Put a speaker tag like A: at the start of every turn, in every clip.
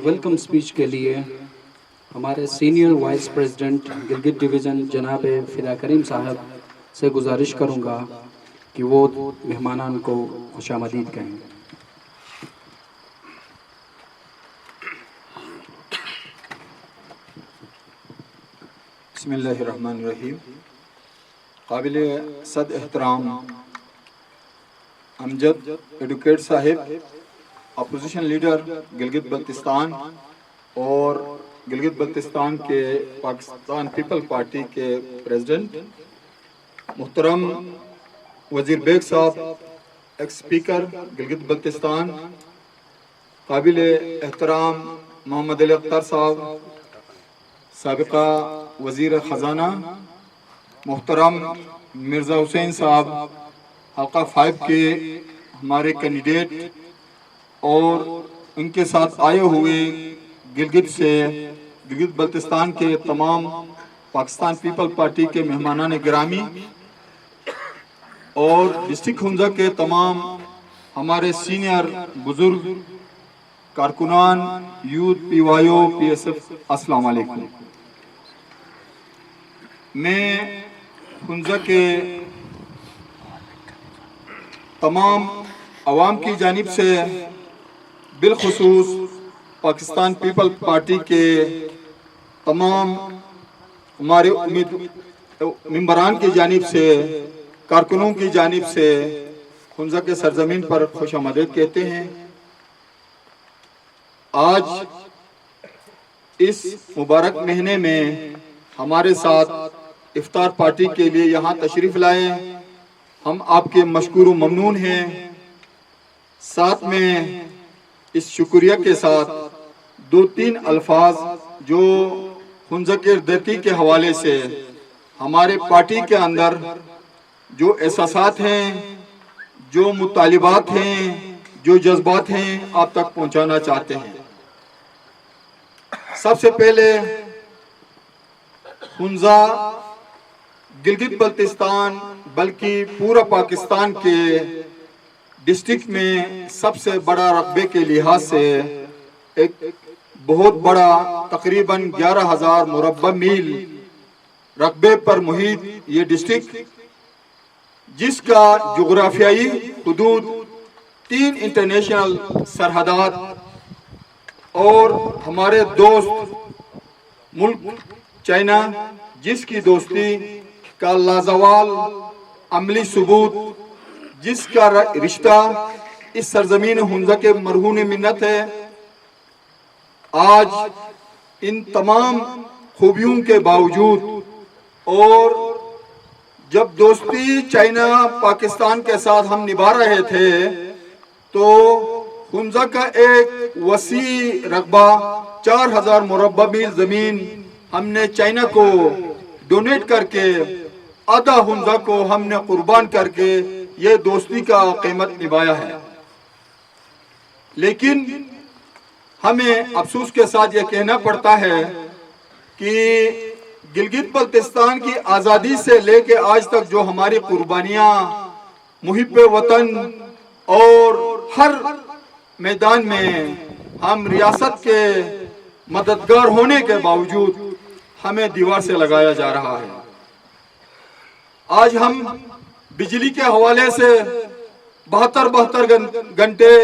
A: Welcome speech کے لیے ہمارے senior vice president Gilgit division جناب فدا کریم صاحب سے گزارش کروں گا کہ وہ مہمانان کو خوش آمدید کہیں.
B: بسم اللہ الرحمن الرحیم. قابل صد احترام امجد ایڈوکیٹ صاحب، اپوزیشن لیڈر گلگت بلتستان اور گلگت بلتستان کے پاکستان پیپل پارٹی کے پریزیڈنٹ، محترم وزیر بیگ صاحب، ایکس اسپیکر گلگت بلتستان، قابل احترام محمد علی اختر صاحب، سابقہ وزیر خزانہ، محترم مرزا حسین صاحب، حلقہ 5 کے ہمارے کینڈیڈیٹ اور ان کے ساتھ آئے ہوئے گلگت بلتستان کے تمام پاکستان پیپل پارٹی کے مہمانان گرامی اور ڈسٹرکٹ ہنزا کے تمام ہمارے سینئر بزرگ کارکنان، یوتھ، پی وائی او، پی ایس ایف، السلام علیکم. میں ہنزا کے تمام عوام کی جانب سے بالخصوص پاکستان پیپل پارٹی کے تمام ہمارے ممبران کی جانب سے، کارکنوں کی جانب سے ہنزا کے سرزمین پر خوش آمدید کہتے ہیں. آج اس مبارک مہینے میں ہمارے ساتھ افطار پارٹی کے لیے یہاں تشریف لائے. ہم آپ کے مشکور و ممنون ہیں. ساتھ میں اس شکریہ کے ساتھ 2-3 الفاظ جو ہنزا کے دردی کے حوالے سے ہمارے پارٹی کے اندر جو احساسات ہیں، جو مطالبات ہیں، جو جذبات ہیں، آپ تک پہنچانا چاہتے ہیں. سب سے پہلے ہنزا گلگت بلتستان بلکہ پورا پاکستان کے ڈسٹرکٹ میں سب سے بڑا رقبے کے لحاظ سے ایک بہت بڑا تقریباً 11,000 مربع میل رقبے پر محیط یہ ڈسٹرکٹ، جس کا جغرافیائی حدود 3 انٹرنیشنل سرحدات اور ہمارے دوست ملک چائنا، جس کی دوستی کا لازوال عملی ثبوت، جس کا رشتہ اس سرزمین ہنزا کے مرہون منت ہے. آج ان تمام خوبیوں کے باوجود اور جب دوستی چائنا پاکستان کے ساتھ ہم نبھا رہے تھے تو ہنزا کا ایک وسیع رقبہ 4,000 مربع میل زمین ہم نے چائنا کو ڈونیٹ کر کے، آدھا ہنزا کو ہم نے قربان کر کے یہ دوستی کا قیمت نبھایا ہے. لیکن ہمیں افسوس کے ساتھ یہ کہنا پڑتا ہے کہ گلگت بلتستان کی آزادی سے لے کے آج تک جو ہماری قربانیاں محب وطن اور ہر میدان میں ہم ریاست کے مددگار ہونے کے باوجود ہمیں دیوار سے لگایا جا رہا ہے. آج ہم بجلی کے حوالے سے 72 گھنٹے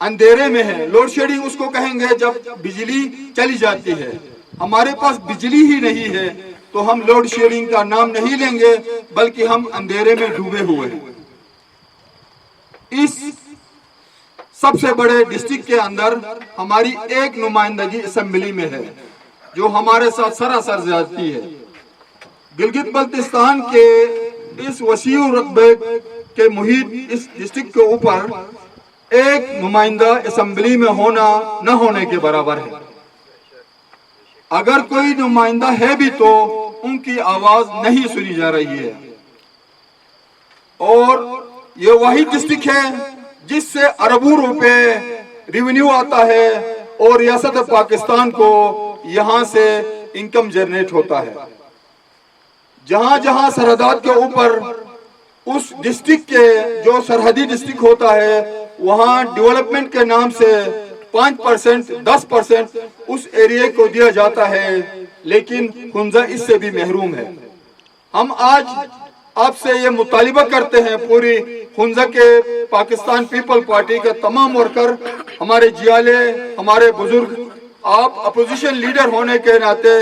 B: اندھیرے میں ہیں. لوڈ شیڈنگ اس کو کہیں گے جب بجلی چلی جاتی ہے. ہمارے پاس بجلی ہی نہیں ہے تو ہم لوڈ شیڈنگ کا نام نہیں لیں گے، بلکہ ہم اندھیرے میں ڈوبے ہوئے ہیں. اس سب سے بڑے ڈسٹرکٹ کے اندر ہماری ایک نمائندگی اسمبلی میں ہے جو ہمارے ساتھ سراسر زیادتی ہے. گلگت بلتستان کے اس وسیع رقبے کے محیط اس ڈسٹرکٹ کے اوپر ایک نمائندہ اسمبلی میں ہونا نہ ہونے کے برابر ہے. اگر کوئی نمائندہ ہے بھی تو ان کی آواز نہیں سنی جا رہی ہے. اور یہ وہی ڈسٹرکٹ ہے جس سے اربوں روپے ریونیو آتا ہے اور ریاست پاکستان کو یہاں سے انکم جنریٹ ہوتا ہے. جہاں جہاں سرحدات کے اوپر اس ڈسٹرکٹ کے جو سرحدی ڈسٹرکٹ ہوتا ہے وہاں ڈیولپمنٹ کے نام سے 5%, 10% اس ایریے کو دیا جاتا ہے، لیکن ہنزا اس سے بھی محروم ہے۔ ہم آج آپ سے یہ مطالبہ کرتے ہیں، پوری ہنزا کے پاکستان پیپل پارٹی کے تمام ورکر، ہمارے جیالے، ہمارے بزرگ، آپ اپوزیشن لیڈر ہونے کے ناطے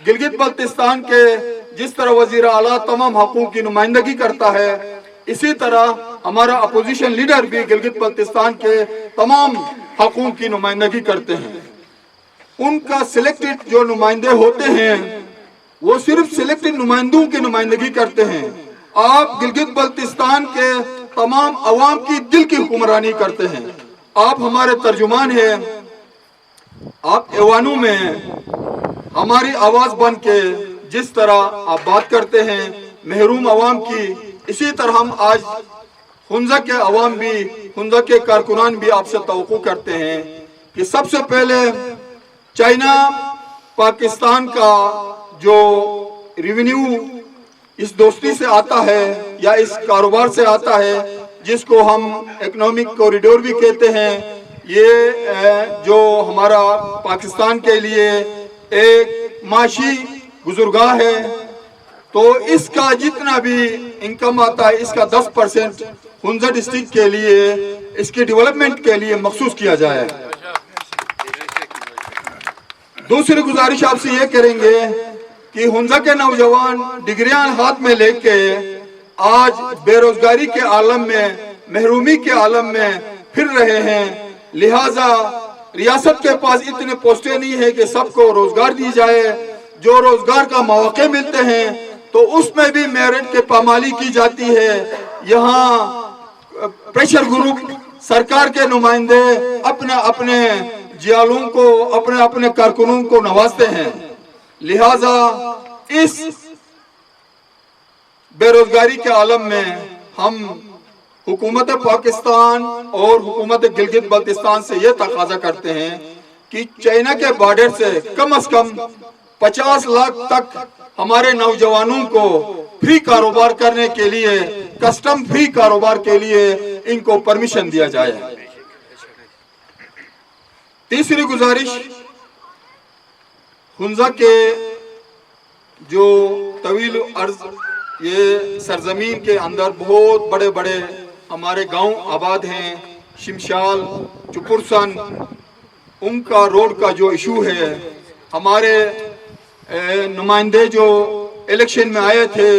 B: گلگت بلتستان کے جس طرح وزیر اعلیٰ تمام حقوق کی نمائندگی کرتا ہے، اسی طرح ہمارا اپوزیشن لیڈر بھی گلگت بلتستان کے تمام حقوق کی نمائندگی کرتے ہیں۔ ان کا سلیکٹڈ جو نمائندے ہوتے ہیں وہ صرف سلیکٹڈ نمائندوں کی نمائندگی کرتے ہیں۔ آپ گلگت بلتستان کے تمام عوام کی دل کی حکمرانی کرتے ہیں۔ آپ ہمارے ترجمان ہیں، آپ ایوانوں میں ہماری آواز بن کے جس طرح آپ بات کرتے ہیں محروم عوام کی، اسی طرح ہم آج ہنزا کے عوام بھی، ہنزا کے کارکنان بھی آپ سے توقع کرتے ہیں کہ سب سے پہلے چائنا پاکستان کا جو ریونیو اس دوستی سے آتا ہے یا اس کاروبار سے آتا ہے، جس کو ہم اکنامک کوریڈور بھی کہتے ہیں، یہ جو ہمارا پاکستان کے لیے ایک معاشی گزرگاہ ہے، تو اس کا جتنا بھی انکم آتا ہے اس کا 10% ہنزا ڈسٹرکٹ کے لیے، اس کے ڈیولپمنٹ کے لیے مخصوص کیا جائے۔ دوسری گزارش آپ سے یہ کریں گے کہ ہنزا کے نوجوان ڈگریاں ہاتھ میں لے کے آج بے روزگاری کے عالم میں، محرومی کے عالم میں پھر رہے ہیں، لہٰذا ریاست کے پاس اتنے پوسٹیں نہیں ہے کہ سب کو روزگار دی جائے۔ جو روزگار کا مواقع ملتے ہیں تو اس میں بھی میرٹ کے پامالی کی جاتی ہے۔ یہاں پریشر گروپ، سرکار کے نمائندے اپنے اپنے جیالوں کو، اپنے اپنے کارکنوں کو نوازتے ہیں، لہٰذا اس بے روزگاری کے عالم میں ہم حکومت پاکستان اور حکومت گلگت بلتستان سے یہ تقاضا کرتے ہیں کہ چائنا کے بارڈر سے کم از کم 50 لاکھ تک ہمارے نوجوانوں کو فری کاروبار کرنے کے لیے، کسٹم فری کاروبار کے لیے ان کو پرمیشن دیا جائے۔ تیسری گزارش، ہنزا کے جو طویل عرض یہ سرزمین کے اندر بہت بڑے بڑے ہمارے گاؤں آباد ہیں، شمشال، چپرسن، ان کا روڈ کا جو ایشو ہے، ہمارے نمائندے جو الیکشن میں آئے تھے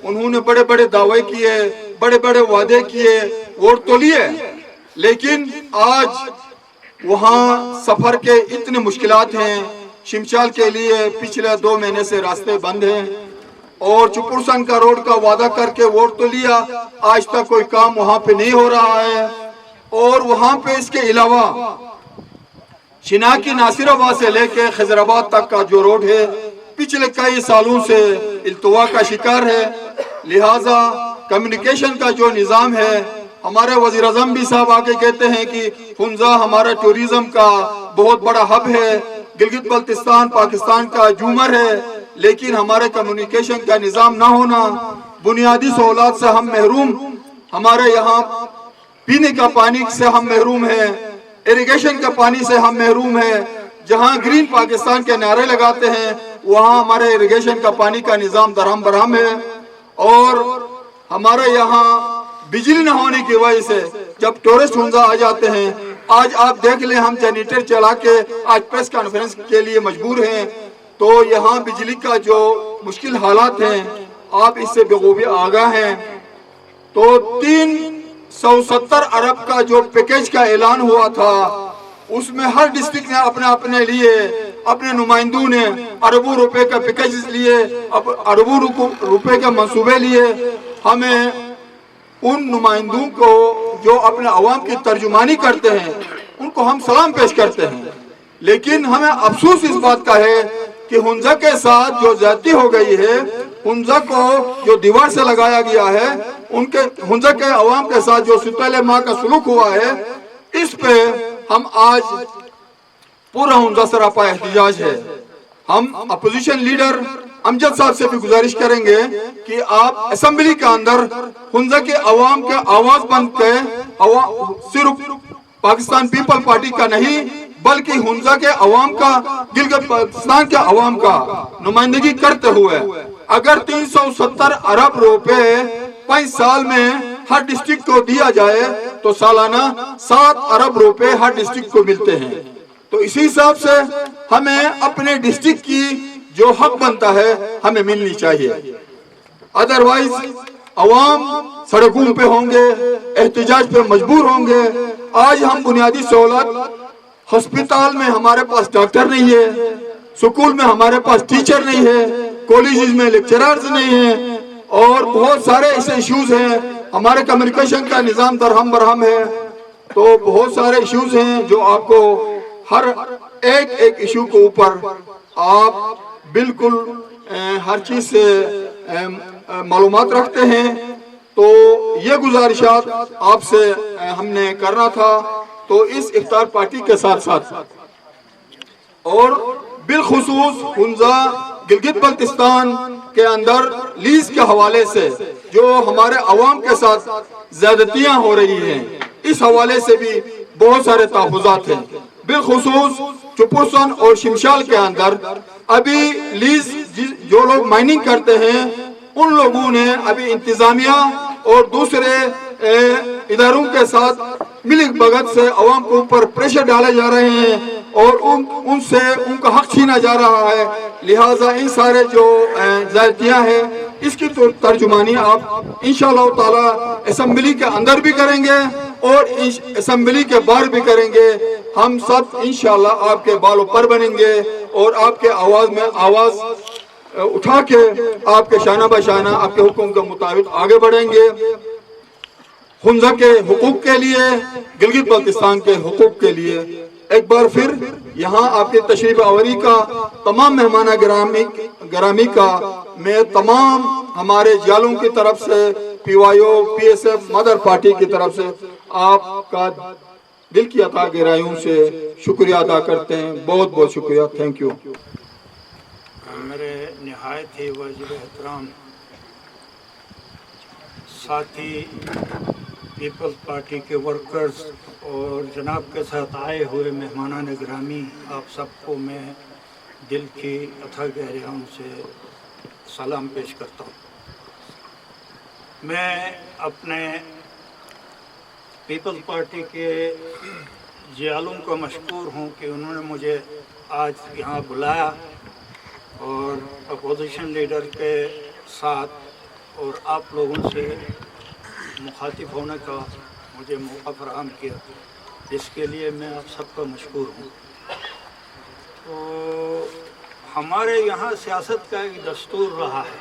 B: انہوں نے بڑے بڑے دعوے کیے، بڑے بڑے وعدے کیے، ووٹ تو لیے، لیکن آج وہاں سفر کے اتنے مشکلات ہیں۔ شمشال کے لیے پچھلے 2 مہینے سے راستے بند ہیں، اور چپرسن کا روڈ کا وعدہ کر کے ووٹ تو لیا، آج تک کوئی کام وہاں پہ نہیں ہو رہا ہے۔ اور وہاں پہ اس کے علاوہ شناکی ناصر آباد سے لے کے خضر آباد تک کا جو روڈ ہے پچھلے کئی سالوں سے التوا کا شکار ہے، لہٰذا کمیونیکیشن کا جو نظام ہے، ہمارے وزیر اعظم بھی صاحب آگے کہتے ہیں کہ ہنزا ہمارا ٹورزم کا بہت بڑا ہب ہے، گلگت بلتستان پاکستان کا جومر ہے، لیکن ہمارے کمیونیکیشن کا نظام نہ ہونا، بنیادی سہولات سے ہم محروم، ہمارے یہاں پینے کا پانی سے ہم محروم ہیں، ایریگیشن کا پانی سے ہم محروم ہیں۔ جہاں گرین پاکستان کے نعرے لگاتے ہیں وہاں ہمارے ایریگیشن کا پانی کا نظام درہم برہم ہے، اور ہمارے یہاں بجلی نہ ہونے کی وجہ سے جب ٹورسٹ ہنزا آ جاتے ہیں، آج آپ دیکھ لیں ہم جنریٹر چلا کے آج پریس کانفرنس کے لیے مجبور ہیں، تو یہاں بجلی کا جو مشکل حالات ہیں آپ اس سے بخوبی آگاہ ہیں۔ تو 370 ارب کا جو پیکیج کا اعلان ہوا تھا اس میں ہر ڈسٹرکٹ نے اپنے اپنے لیے، اپنے نمائندوں نے اربوں روپے کا پیکیج لیے، اربوں روپے کے منصوبے لیے۔ ہمیں ان نمائندوں کو جو اپنے عوام کی ترجمانی کرتے ہیں ان کو ہم سلام پیش کرتے ہیں، لیکن ہمیں افسوس اس بات کا ہے کہ ہنزا کے ساتھ جو زیادتی ہو گئی ہے، ہنزا کو جو دیوار سے لگایا گیا ہے، ہنزا کے عوام کے ساتھ جو ستیلے ماہ کا سلوک ہوا ہے، اس پہ ہم آج پورا ہنزا سراپا احتجاج ہے۔ ہم اپوزیشن لیڈر امجد صاحب سے بھی گزارش کریں گے کہ آپ اسمبلی کے اندر ہنزا کے عوام کے آواز بن کے صرف पाकिस्तान पीपल पार्टी का नहीं बल्कि हुंजा के अवाम का, गिलगित बल्तिस्तान के अवाम का नुमाइंदगी करते हुए अगर 370 अरब रुपए 5 साल में हर डिस्ट्रिक्ट को दिया जाए तो सालाना 7 अरब रुपए हर डिस्ट्रिक्ट को मिलते हैं। तो इसी हिसाब से हमें अपने डिस्ट्रिक्ट की जो हक बनता है हमें मिलनी चाहिए। अदरवाइज अवाम सड़कों पे होंगे, एहतजाज पे मजबूर होंगे। आज हम बुनियादी सहूलत, हॉस्पिटल में हमारे पास डॉक्टर नहीं है, स्कूल में हमारे पास टीचर नहीं है, कॉलेजेस में लेक्चरर्स नहीं है और बहुत सारे ऐसे इश्यूज हैं। हमारे कम्युनिकेशन का निज़ाम दरहम बरहम है। तो बहुत सारे इश्यूज हैं जो आपको हर एक इशू के ऊपर आप बिल्कुल हर चीज से मालूमात रखते हैं। तो ये गुजारिशात आपसे हमने करना था। तो इस इफ्तार पार्टी के साथ साथ और बिलखुसूस हुंजा गिलगित बल्तिस्तान के अंदर लीज के हवाले से जो हमारे अवाम के साथ ज्यादतियां हो रही हैं, इस हवाले से भी बहुत सारे तहफ़्फ़ुज़ात हैं। बिलखुसूस चुपुरसन और शिमशाल के अंदर अभी लीज जो लोग माइनिंग करते हैं उन लोगों ने अभी इंतजामिया और दूसरे इदारों के साथ मिली भगत से अवाम के ऊपर प्रेशर डाले जा रहे हैं और उनसे उनका हक छीना जा रहा है। लिहाजा इन सारे जो ज़ायतियाँ हैं इसकी तो तर्जुमानी आप इंशाअल्लाह ताला असेंबली के अंदर भी करेंगे और असेंबली के बाहर भी करेंगे। हम सब इंशाअल्लाह आपके बालों पर बनेंगे और आपके आवाज में आवाज उठा के आपके शाना बशाना आपके हुक्म के मुताबिक आगे बढ़ेंगे। हुंजा के हुकूक के लिए, गिलगित बल्तिस्तान के हुकूक के लिए एक बार फिर यहाँ आपके तशरीफ आवरी का तमाम मेहमान ग्रामी का मैं तमाम हमारे जालों की तरफ से, PYO PSF मदर पार्टी की तरफ से आपका दिल की अता गहराइयों से शुक्रिया अदा करते हैं। बहुत बहुत शुक्रिया। Thank you.
C: मेरे निहायत ही वाजिब एहतराम साथी पीपल्स पार्टी के वर्कर्स और जनाब के साथ आए हुए मेहमानान ग्रामी, आप सबको मैं दिल की अथा गहराइयों से सलाम पेश करता हूँ। मैं अपने पीपल्स पार्टी के जियालों का मशकूर हूँ कि उन्होंने मुझे आज यहाँ बुलाया और अपोजिशन लीडर के साथ और आप लोगों से मुखातिब होने का मुझे मौका फराहम किया, इसके लिए मैं आप सबका मशकूर हूँ। तो हमारे यहाँ सियासत का एक दस्तूर रहा है,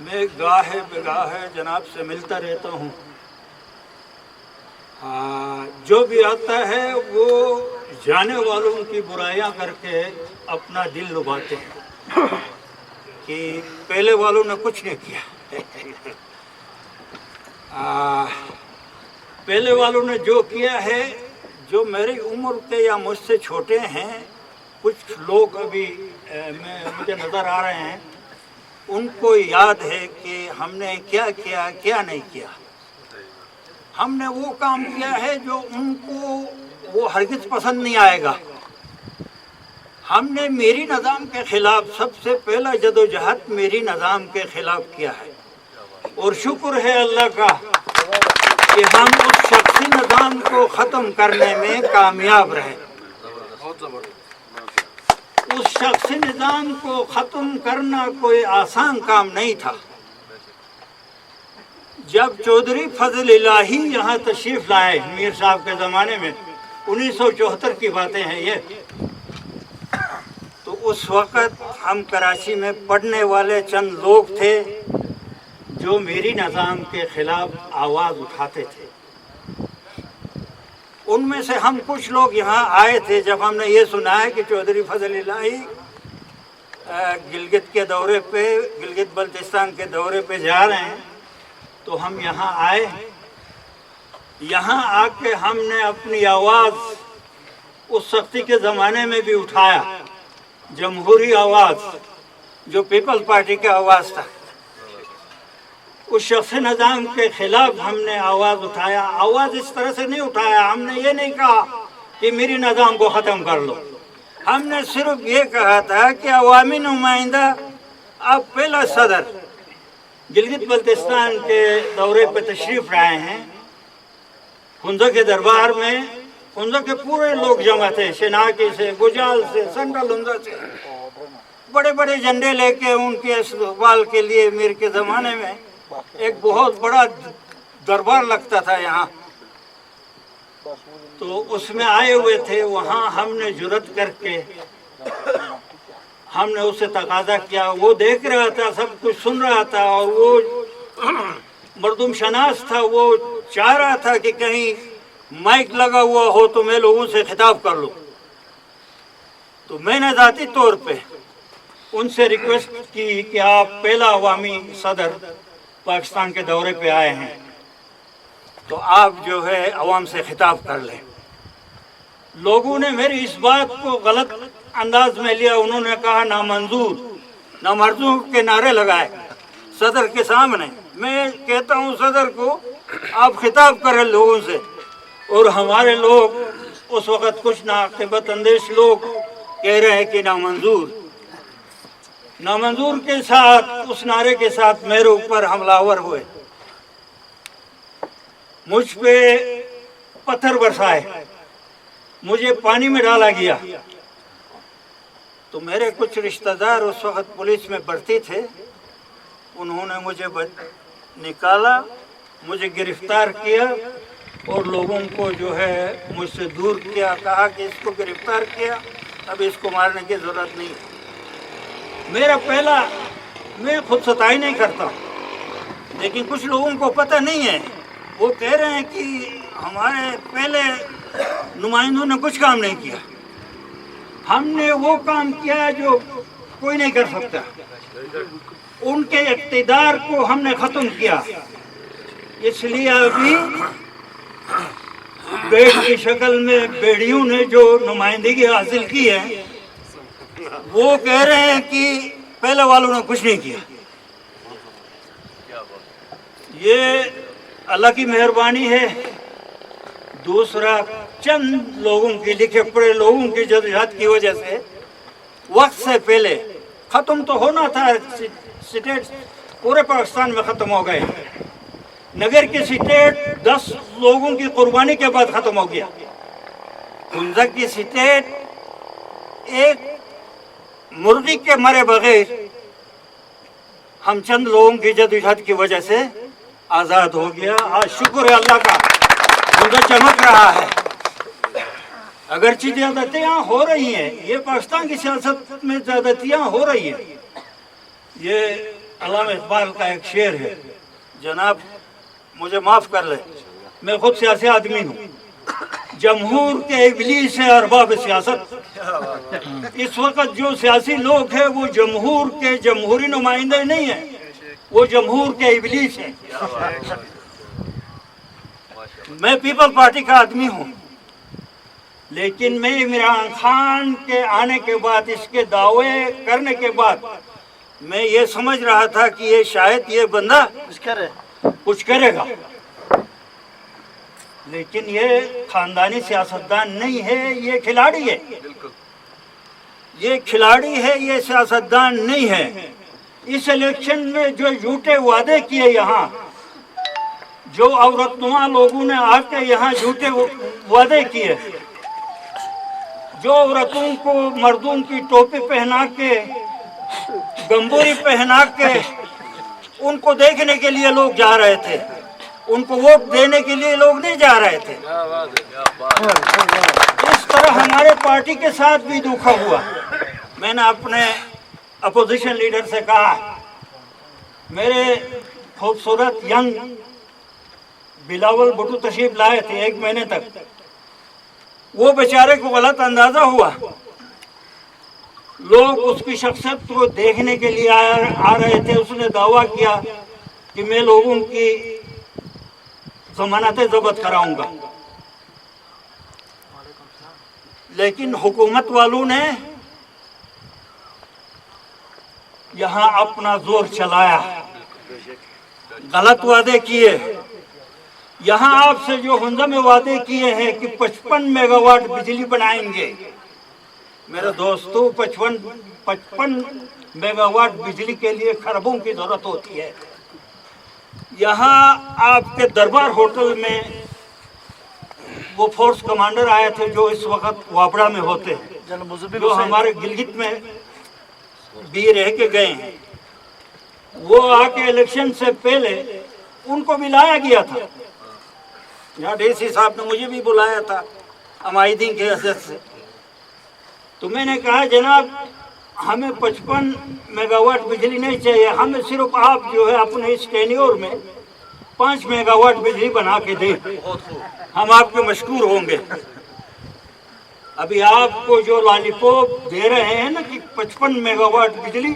C: मैं गाहे बेगाहे जनाब से मिलता रहता हूँ। जो भी आता है वो जाने वालों की बुराइयां करके अपना दिल लुभाते हैं कि पहले वालों ने कुछ नहीं किया। पहले वालों ने जो किया है, जो मेरी उम्र के या मुझसे छोटे हैं, कुछ लोग अभी मुझे नज़र आ रहे हैं, उनको याद है कि हमने क्या किया क्या नहीं किया। हमने वो काम किया है जो उनको वो हरगिज़ पसंद नहीं आएगा। हमने मेरी निज़ाम के ख़िलाफ़ सबसे पहला जदोजहद मेरी निज़ाम के ख़िलाफ़ किया है और शुक्र है अल्लाह का कि हम उस शख्सी निज़ाम को ख़त्म करने में कामयाब रहे। उस शख्सी निज़ाम को ख़त्म करना कोई आसान काम नहीं था। जब चौधरी फजल इलाही यहाँ तशरीफ़ लाए मीर साहब के ज़माने में, 1974 की बातें हैं ये, तो उस वक़्त हम कराची में पढ़ने वाले चंद लोग थे जो मेरी निज़ाम के ख़िलाफ़ आवाज़ उठाते थे। उनमें से हम कुछ लोग यहाँ आए थे जब हमने ये सुना है कि चौधरी फजल इलाही गिलगित के दौरे पे, गिलगित बल्तिस्तान के दौरे पे जा रहे हैं, तो हम यहाँ आए। यहाँ आके हमने अपनी आवाज़ उस सख्ती के ज़माने में भी उठाया, जमहूरी आवाज़ जो पीपल्स पार्टी की आवाज़ था। उस शख्स निज़ाम के खिलाफ हमने आवाज़ उठाया। आवाज़ इस तरह से नहीं उठाया, हमने ये नहीं कहा कि मेरी निज़ाम को ख़त्म कर लो। हमने सिर्फ ये कहा था कि अवामी नुमाइंदा, अब पहला सदर गिलगित बल्तिस्तान के दौरे पर तशरीफ़ लाए हैं। हुंजा के दरबार में हुंजा के पूरे लोग जमा थे, शनाकी से, गुजाल से, सेंट्रल हुंजा से, बड़े बड़े झंडे लेके उनके इस्तकबाल के लिए। मीर के ज़माने में एक बहुत बड़ा दरबार लगता था यहाँ, तो उसमें आए हुए थे। वहाँ हमने जुर्रत करके हमने उससे तकाजा किया। वो देख रहा था, सब कुछ सुन रहा था, और वो मर्दुम शनास था। वो चाह रहा था कि कहीं माइक लगा हुआ हो तो मैं लोगों से खिताब कर लूँ। तो मैंने ज़ाती तौर पे उनसे रिक्वेस्ट की कि आप पहला अवामी सदर पाकिस्तान के दौरे पे आए हैं, तो आप जो है अवाम से खिताब कर लें। लोगों ने मेरी इस बात को गलत अंदाज में लिया। उन्होंने कहा नामंजूर, नामर्जूर के नारे लगाए सदर के सामने। मैं कहता हूँ सदर को आप खिताब करें लोगों से, और हमारे लोग उस वक़्त कुछ नाक़िबत अंदेश लोग कह रहे हैं कि नामंजूर। नामंजूर के साथ, उस नारे के साथ मेरे ऊपर हमलावर हुए, मुझ पे पत्थर बरसाए, मुझे पानी में डाला गया। तो मेरे कुछ रिश्तेदार उस वक़्त पुलिस में भर्ती थे, उन्होंने मुझे निकाला, मुझे गिरफ्तार किया और लोगों को जो है मुझसे दूर किया। कहा कि इसको गिरफ्तार किया, अब इसको मारने की ज़रूरत नहीं। मेरा पहला, मैं खुद सताई नहीं करता, लेकिन कुछ लोगों को पता नहीं है। वो कह रहे हैं कि हमारे पहले नुमाइंदों ने कुछ काम नहीं किया। हमने वो काम किया जो कोई नहीं कर सकता। उनके इक़्तिदार को हमने ख़त्म किया। इसलिए अभी बेड़ की शक्ल में बेड़ियों ने जो नुमाइंदगी हासिल की है, वो कह रहे हैं कि पहले वालों ने कुछ नहीं किया। ये अल्लाह की मेहरबानी है। दूसरा, चंद लोगों की, लिखे पढ़े लोगों की जद्दोजहद की वजह से वक्त से पहले ख़त्म तो होना था। स्टेट पूरे पाकिस्तान में ख़त्म हो गए। नगर की स्टेट 10 लोगों की कुर्बानी के बाद ख़त्म हो गया। हुंजा की स्टेट एक मुर्गी के मरे बगैर हम चंद लोगों की जद्दोजहद की वजह से आज़ाद हो गया। आज शुक्र है अल्लाह का, हुंजा चमक रहा है। अगरचे ज़्यादतियाँ हो रही हैं, ये पाकिस्तान की सियासत में ज़्यादतियाँ हो रही हैं। ये अल्लामा इकबाल का एक शेर है। जनाब मुझे माफ़ कर ले, मैं खुद सियासी आदमी हूँ। जमहूर के इबलीस है अरबाब सियासत। इस वक्त जो सियासी लोग हैं वो जमहूर के जमहूरी नुमाइंदे नहीं है, वो जमहूर के इबलीस हैं। मैं पीपल पार्टी का आदमी हूँ, लेकिन मैं इमरान खान के आने के बाद, इसके दावे करने के बाद, मैं ये समझ रहा था कि ये शायद ये बंदा कुछ करेगा, लेकिन ये खानदानी सियासतदान नहीं है, ये खिलाड़ी है। ये खिलाड़ी है, ये सियासतदान नहीं है। इस इलेक्शन में जो झूठे वादे किए, यहाँ जो औरतनुमा लोगों ने आके यहाँ झूठे वादे किए, जो औरतों को मर्दों की टोपी पहना के, गंबूरी पहना के उनको देखने के लिए लोग जा रहे थे, उनको वोट देने के लिए लोग नहीं जा रहे थे। इस तरह हमारे पार्टी के साथ भी धोखा हुआ। मैंने अपने अपोजिशन लीडर से कहा, मेरे खूबसूरत यंग बिलावल भुट्टो तशरीफ लाए थे 1 महीने तक, वो बेचारे को गलत अंदाजा हुआ। लोग उसकी शख्सियत को देखने के लिए आ रहे थे। उसने दावा किया कि मैं लोगों की जमानतें जब्त कराऊंगा, लेकिन हुकूमत वालों ने यहाँ अपना जोर चलाया गलत वादे किए। यहाँ आपसे जो हुंजा में वादे किए हैं कि 55 मेगावाट बिजली बनाएंगे, मेरे दोस्तों 55 मेगावाट बिजली के लिए खरबों की जरूरत होती है। यहाँ आपके दरबार होटल में वो फोर्स कमांडर आए थे जो इस वक्त वापड़ा में होते हैं, जो हमारे गिलगित में भी रह के गए हैं। वो आके इलेक्शन से पहले उनको भी लाया गया था। यहाँ डीसी साहब ने मुझे भी बुलाया था अमायदीन के हैसियत से। तो मैंने कहा जनाब हमें 55 मेगावाट बिजली नहीं चाहिए, हमें सिर्फ आप जो है अपने इस टेन्योर में 5 मेगावाट बिजली बना के दें, हम आपके मशकूर होंगे। अभी आपको जो लॉलीपॉप दे रहे हैं ना कि 55 मेगावाट बिजली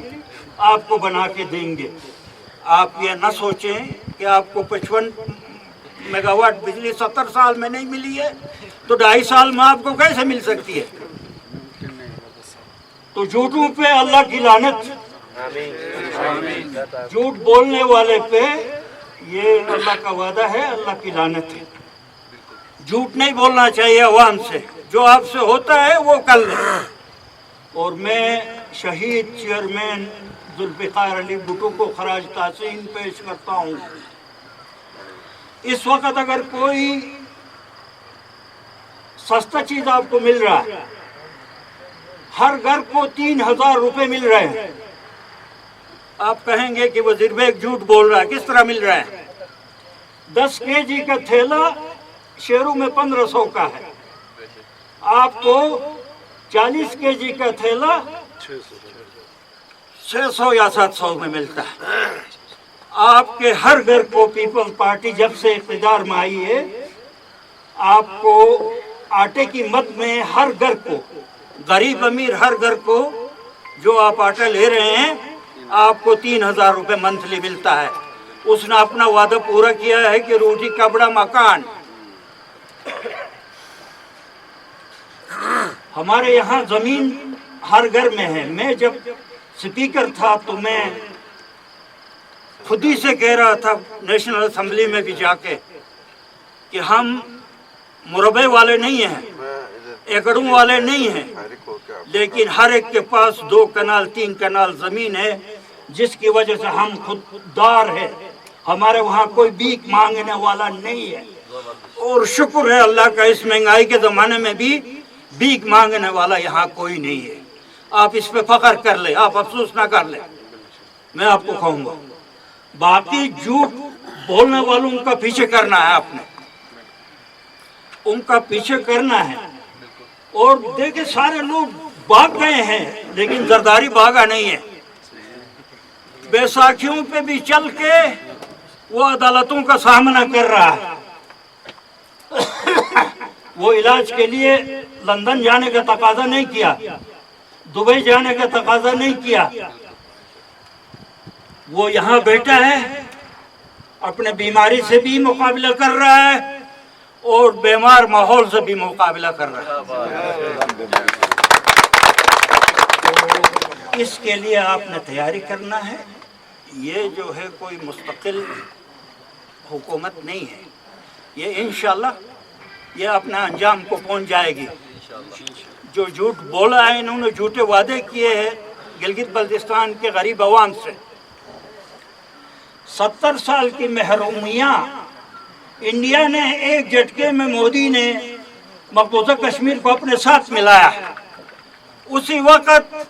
C: आपको बना के देंगे, आप ये न सोचें कि आपको 55 मेगावाट बिजली 70 साल में नहीं मिली है तो 2.5 साल में आपको कैसे मिल सकती है। तो झूठों पे अल्लाह की लानत, झूठ बोलने वाले पे ये अल्लाह का वादा है, अल्लाह की लानत है। झूठ नहीं बोलना चाहिए अवाम से, जो आपसे होता है वो कर ले। और मैं शहीद चेयरमैन जुल्फिकार अली भुट्टो को खराज तासीन पेश करता हूँ। इस वक्त अगर कोई सस्ता चीज आपको मिल रहा है, हर घर को 3000 रुपए मिल रहे हैं, आप कहेंगे कि वजीर बेग झूठ बोल रहा है। किस तरह मिल रहा है? 10 केजी का थैला शेरू में 1500 का है, आपको 40 केजी का थैला 600 या 700 में मिलता है। आपके हर घर को पीपल्स पार्टी जब से इक़्तिदार में आई है, आपको आटे की मद में हर घर को, गरीब अमीर हर घर को जो आप आटा ले रहे हैं, आपको 3000 रुपये मंथली मिलता है। उसने अपना वादा पूरा किया है कि रोटी कपड़ा मकान। हमारे यहाँ जमीन हर घर में है। मैं जब स्पीकर था तो मैं खुद ही से कह रहा था नेशनल असेंबली में भी जाके कि हम मुरबे वाले नहीं हैं, एकड़ों वाले नहीं हैं, लेकिन हर एक के पास 2 कनाल 3 कनाल जमीन है, जिसकी वजह से हम खुददार हैं। हमारे वहाँ कोई भीख मांगने वाला नहीं है। और शुक्र है अल्लाह का, इस महंगाई के ज़माने में भी भीख मांगने वाला यहाँ कोई नहीं है। आप इस पे फख्र कर ले, आप अफसोस ना कर ले, मैं आपको कहूँगा। बाकी झूठ बोलने वालों का पीछे करना है, आपने उनका पीछे करना है। और देखिए सारे लोग भाग गए हैं, लेकिन जरदारी भागा नहीं है। बैसाखियों पे भी चल के वो अदालतों का सामना कर रहा है। वो इलाज के लिए लंदन जाने का तकाजा नहीं किया, दुबई जाने का तकाजा नहीं किया। वो यहाँ बैठा है, अपने बीमारी से भी मुकाबला कर रहा है और बीमार माहौल से भी मुकाबला कर रहा है। तो इसके लिए आपने तैयारी करना है। ये जो है कोई मुस्तकिल हुकूमत नहीं है, ये इंशाल्लाह ये अपना अंजाम को पहुंच जाएगी। जो झूठ बोला है, इन्होंने झूठे वादे किए हैं गिलगित बल्तिस्तान के गरीब अवाम से। 70 साल की महरूमियाँ इंडिया ने एक झटके में, मोदी ने मकबूजा कश्मीर को अपने साथ मिलाया। उसी वक्त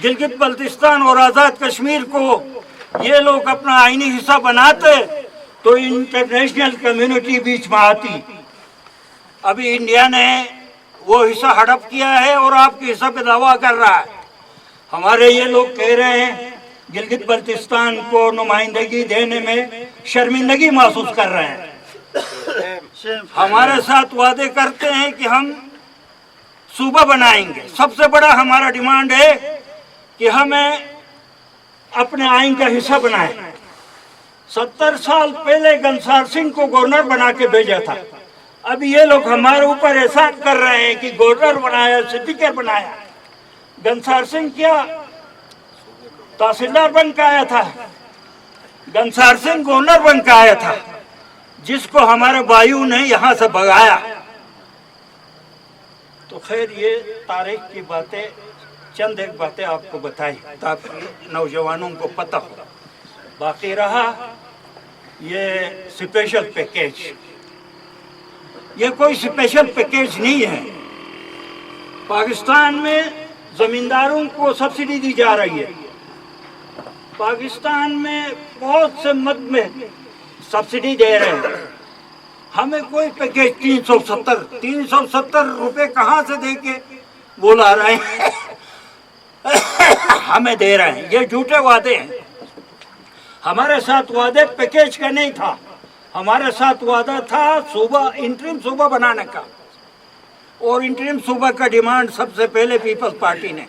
C: गिलगित बल्तिस्तान और आज़ाद कश्मीर को ये लोग अपना आईनी हिस्सा बनाते तो इंटरनेशनल कम्युनिटी बीच में आती। अभी इंडिया ने वो हिस्सा हड़प किया है और आपके हिस्सा पे दावा कर रहा है। हमारे ये लोग कह रहे हैं गिलगित बल्तिस्तान को नुमाइंदगी देने में शर्मिंदगी महसूस कर रहे हैं। हमारे साथ वादे करते हैं कि हम सूबा बनाएंगे। सबसे बड़ा हमारा डिमांड है कि हमें अपने आइन का हिस्सा बनाएं। 70 साल पहले गंसार सिंह को गवर्नर बना के भेजा था। अभी ये लोग हमारे ऊपर एहसान कर रहे हैं कि गवर्नर बनाया, स्पीकर बनाया। गंसार सिंह क्या तहसीलदार बन के आया था? गंसार सिंह गवर्नर बन के आया था, जिसको हमारे वायु ने यहाँ से भगाया। तो खैर ये तारीख की बातें, चंद एक बातें आपको बताई ताकि नौजवानों को पता हो। बाकी रहा ये स्पेशल पैकेज, ये कोई स्पेशल पैकेज नहीं है। पाकिस्तान में जमींदारों को सब्सिडी दी जा रही है, पाकिस्तान में बहुत से मद में सब्सिडी दे रहे हैं। हमें कोई पैकेज 370 रुपए कहाँ से दे के बोला रहे हैं हमें दे रहे हैं। ये झूठे वादे हैं। हमारे साथ वादे पैकेज का नहीं था, हमारे साथ वादा था सूबा, इंटरिम सूबा बनाने का। और इंटरिम सूबा का डिमांड सबसे पहले पीपल्स पार्टी ने,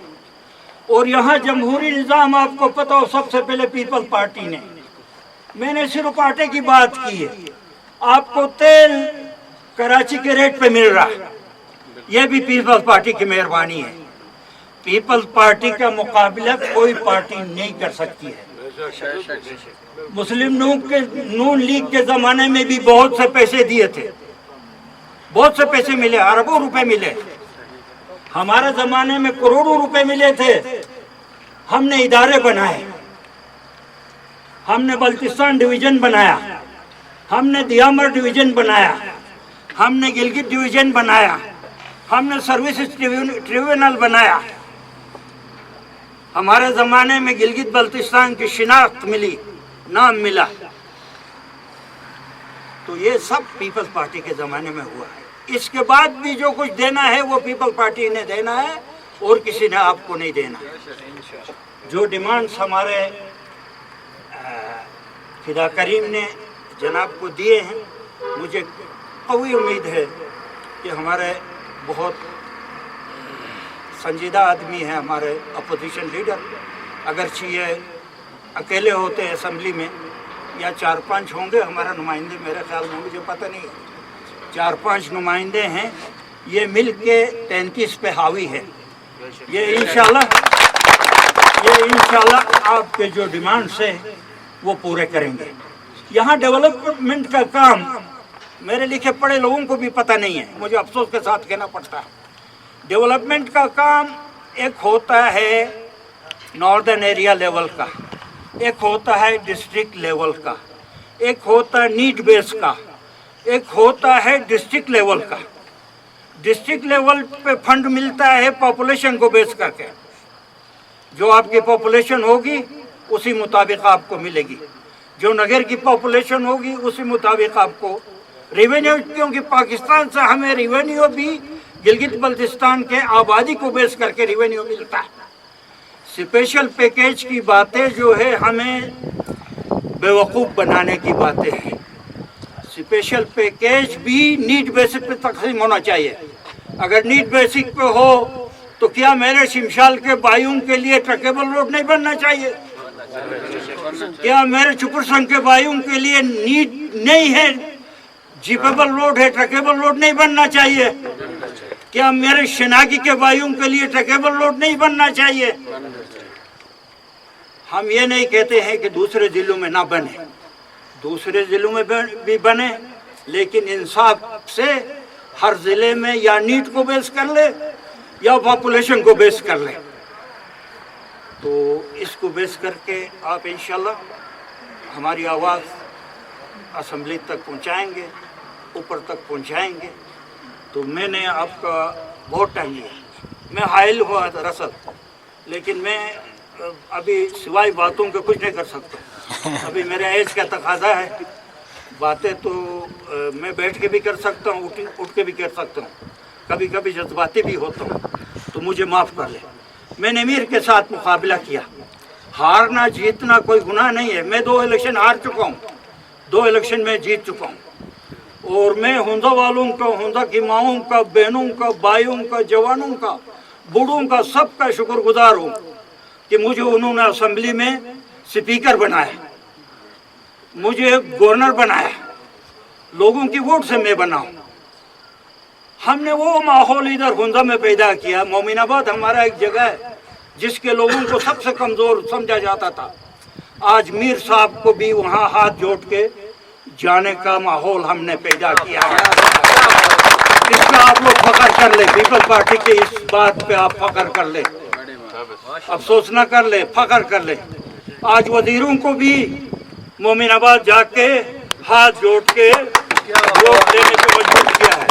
C: और यहाँ जमहूरी निज़ाम आपको पता हो सबसे पहले पीपल्स पार्टी ने। मैंने सिर्फ आटे की बात की है। आपको तेल कराची के रेट पे मिल रहा है, यह भी पीपल्स पार्टी की मेहरबानी है। पीपल्स पार्टी का मुकाबला कोई पार्टी नहीं कर सकती है। मुस्लिम नून लीग के ज़माने में भी बहुत से पैसे दिए थे, बहुत से पैसे मिले, अरबों रुपए मिले। हमारे ज़माने में करोड़ों रुपए मिले थे। हमने इदारे बनाए, हमने बल्तिस्तान डिवीज़न बनाया, हमने दियामर डिवीज़न बनाया, हमने गिलगित डिवीज़न बनाया, हमने सर्विसेज ट्रिब्यूनल बनाया। हमारे ज़माने में गिलगित बल्तिस्तान की शिनाख्त मिली, नाम मिला। तो ये सब पीपल्स पार्टी के ज़माने में हुआ है। इसके बाद भी जो कुछ देना है वो पीपल्स पार्टी ने देना है, और किसी ने आपको नहीं देना। जो डिमांड्स हमारे फिदा करीम ने जनाब को दिए हैं, मुझे कवी उम्मीद है कि हमारे बहुत संजीदा आदमी है हमारे अपोजिशन लीडर। अगरचे ये अकेले होते असम्बली में, या 4-5 होंगे हमारा नुमाइंदे, मेरे ख्याल में, मुझे पता नहीं, 4-5 नुमाइंदे हैं, ये मिल के 33 पे हावी है। ये इंशाल्लाह आपके जो डिमांड्स है वो पूरे करेंगे। यहाँ डेवलपमेंट का काम मेरे लिखे पढ़े लोगों को भी पता नहीं है, मुझे अफसोस के साथ कहना पड़ता है। डेवलपमेंट का काम एक होता है नॉर्दर्न एरिया लेवल का, एक होता है डिस्ट्रिक्ट लेवल का, एक होता है नीड बेस का, एक होता है डिस्ट्रिक्ट लेवल का। डिस्ट्रिक्ट लेवल पे फंड मिलता है पॉपुलेशन को बेस करके, जो आपकी पॉपुलेशन होगी उसी मुताबिक आपको मिलेगी, जो नगर की पॉपुलेशन होगी उसी मुताबिक आपको रेवेन्यू, क्योंकि पाकिस्तान से हमें रेवेन्यू भी गिलगित बल्तिस्तान के आबादी को बेस करके रेवेन्यू मिलता है। स्पेशल पैकेज की बातें जो है हमें बेवकूफ़ बनाने की बातें हैं। स्पेशल पैकेज भी नीड बेसिस पे तकसीम होना चाहिए। अगर नीड बेसिस पे हो तो क्या मेरे शिमशाल के भाइयों के लिए ट्रकेबल रोड नहीं बनना चाहिए? क्या मेरे चुपर संघ के भाइयों के लिए नीड नहीं है, जीपेबल रोड है, ट्रकेबल रोड नहीं बनना चाहिए? क्या मेरे शनागी के भाइयों के लिए ट्रकेबल रोड नहीं बनना चाहिए? हम ये नहीं कहते हैं कि दूसरे जिलों में ना बने, दूसरे जिलों में भी बने, लेकिन इंसाफ से हर ज़िले में या नीड को बेस कर ले या पॉपुलेशन को बेस कर ले। तो इसको बेस करके आप इंशाल्लाह हमारी आवाज़ असम्बली तक पहुंचाएंगे, ऊपर तक पहुंचाएंगे। तो मैंने आपका बहुत टाइम लिया, मैं हाइल हुआ दरअसल, लेकिन मैं अभी सिवाय बातों के कुछ नहीं कर सकता। अभी मेरे एज का तकाजा है। बातें तो मैं बैठ के भी कर सकता हूँ, उठ के भी कर सकता हूँ, कभी कभी जज्बाती भी होता हूँ, तो मुझे माफ़ कर ले। मैंने मीर के साथ मुकाबला किया। हारना जीतना कोई गुनाह नहीं है। मैं 2 इलेक्शन हार चुका हूँ, 2 इलेक्शन में जीत चुका हूँ, और मैं हुंदा वालों का, हुंदा की माओं का, बहनों का, भाइयों का, जवानों का, बूढ़ों का, सबका शुक्रगुजार हूँ कि मुझे उन्होंने असेंबली में स्पीकर बनाया, मुझे गवर्नर बनाया, लोगों की वोट से मैं बना हूँ। हमने वो माहौल इधर हुंदा में पैदा किया। मोमिनाबाद हमारा एक जगह है जिसके लोगों को सबसे कमज़ोर समझा जाता था। आज मीर साहब को भी वहाँ हाथ जोड़ के जाने का माहौल हमने पैदा किया है। इसका आप लोग फख्र कर ले, पीपल पार्टी के इस बात पे आप फख्र कर ले, अफसोस ना कर ले, फख्र कर ले। आज वजीरों को भी मोमिनाबाद जाके हाथ जोड़ के वोट देने पे मजबूर किया है।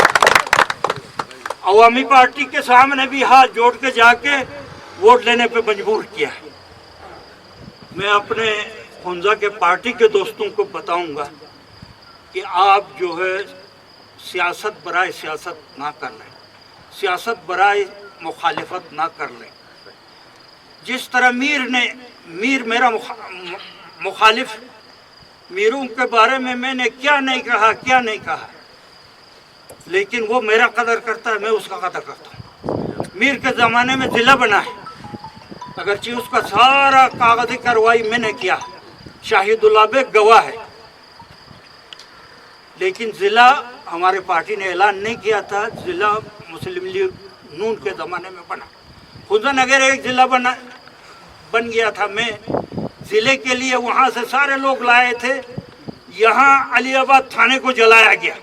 C: अवामी पार्टी के सामने भी हाथ जोड़ के जाके वोट लेने पे मजबूर किया है। मैं अपने हुंजा के पार्टी के दोस्तों को बताऊंगा कि आप जो है सियासत बराए सियासत ना कर लें, सियासत बराए मुखालिफत ना कर लें। जिस तरह मीर मेरा मुखालिफ, मीरों के बारे में मैंने क्या नहीं कहा, लेकिन वो मेरा कदर करता है, मैं उसका कदर करता हूँ। मीर के ज़माने में ज़िला बना है, अगरचे उसका सारा कागज़ी कार्रवाई मैंने किया, शाहिदुल्लाह बेग गवाह है, लेकिन ज़िला हमारे पार्टी ने ऐलान नहीं किया था। ज़िला मुस्लिम लीग नून के ज़माने में बना। हुंजा नगर एक ज़िला बन गया था। मैं ज़िले के लिए वहाँ से सारे लोग लाए थे, यहाँ अलीआबाद थाने को जलाया गया।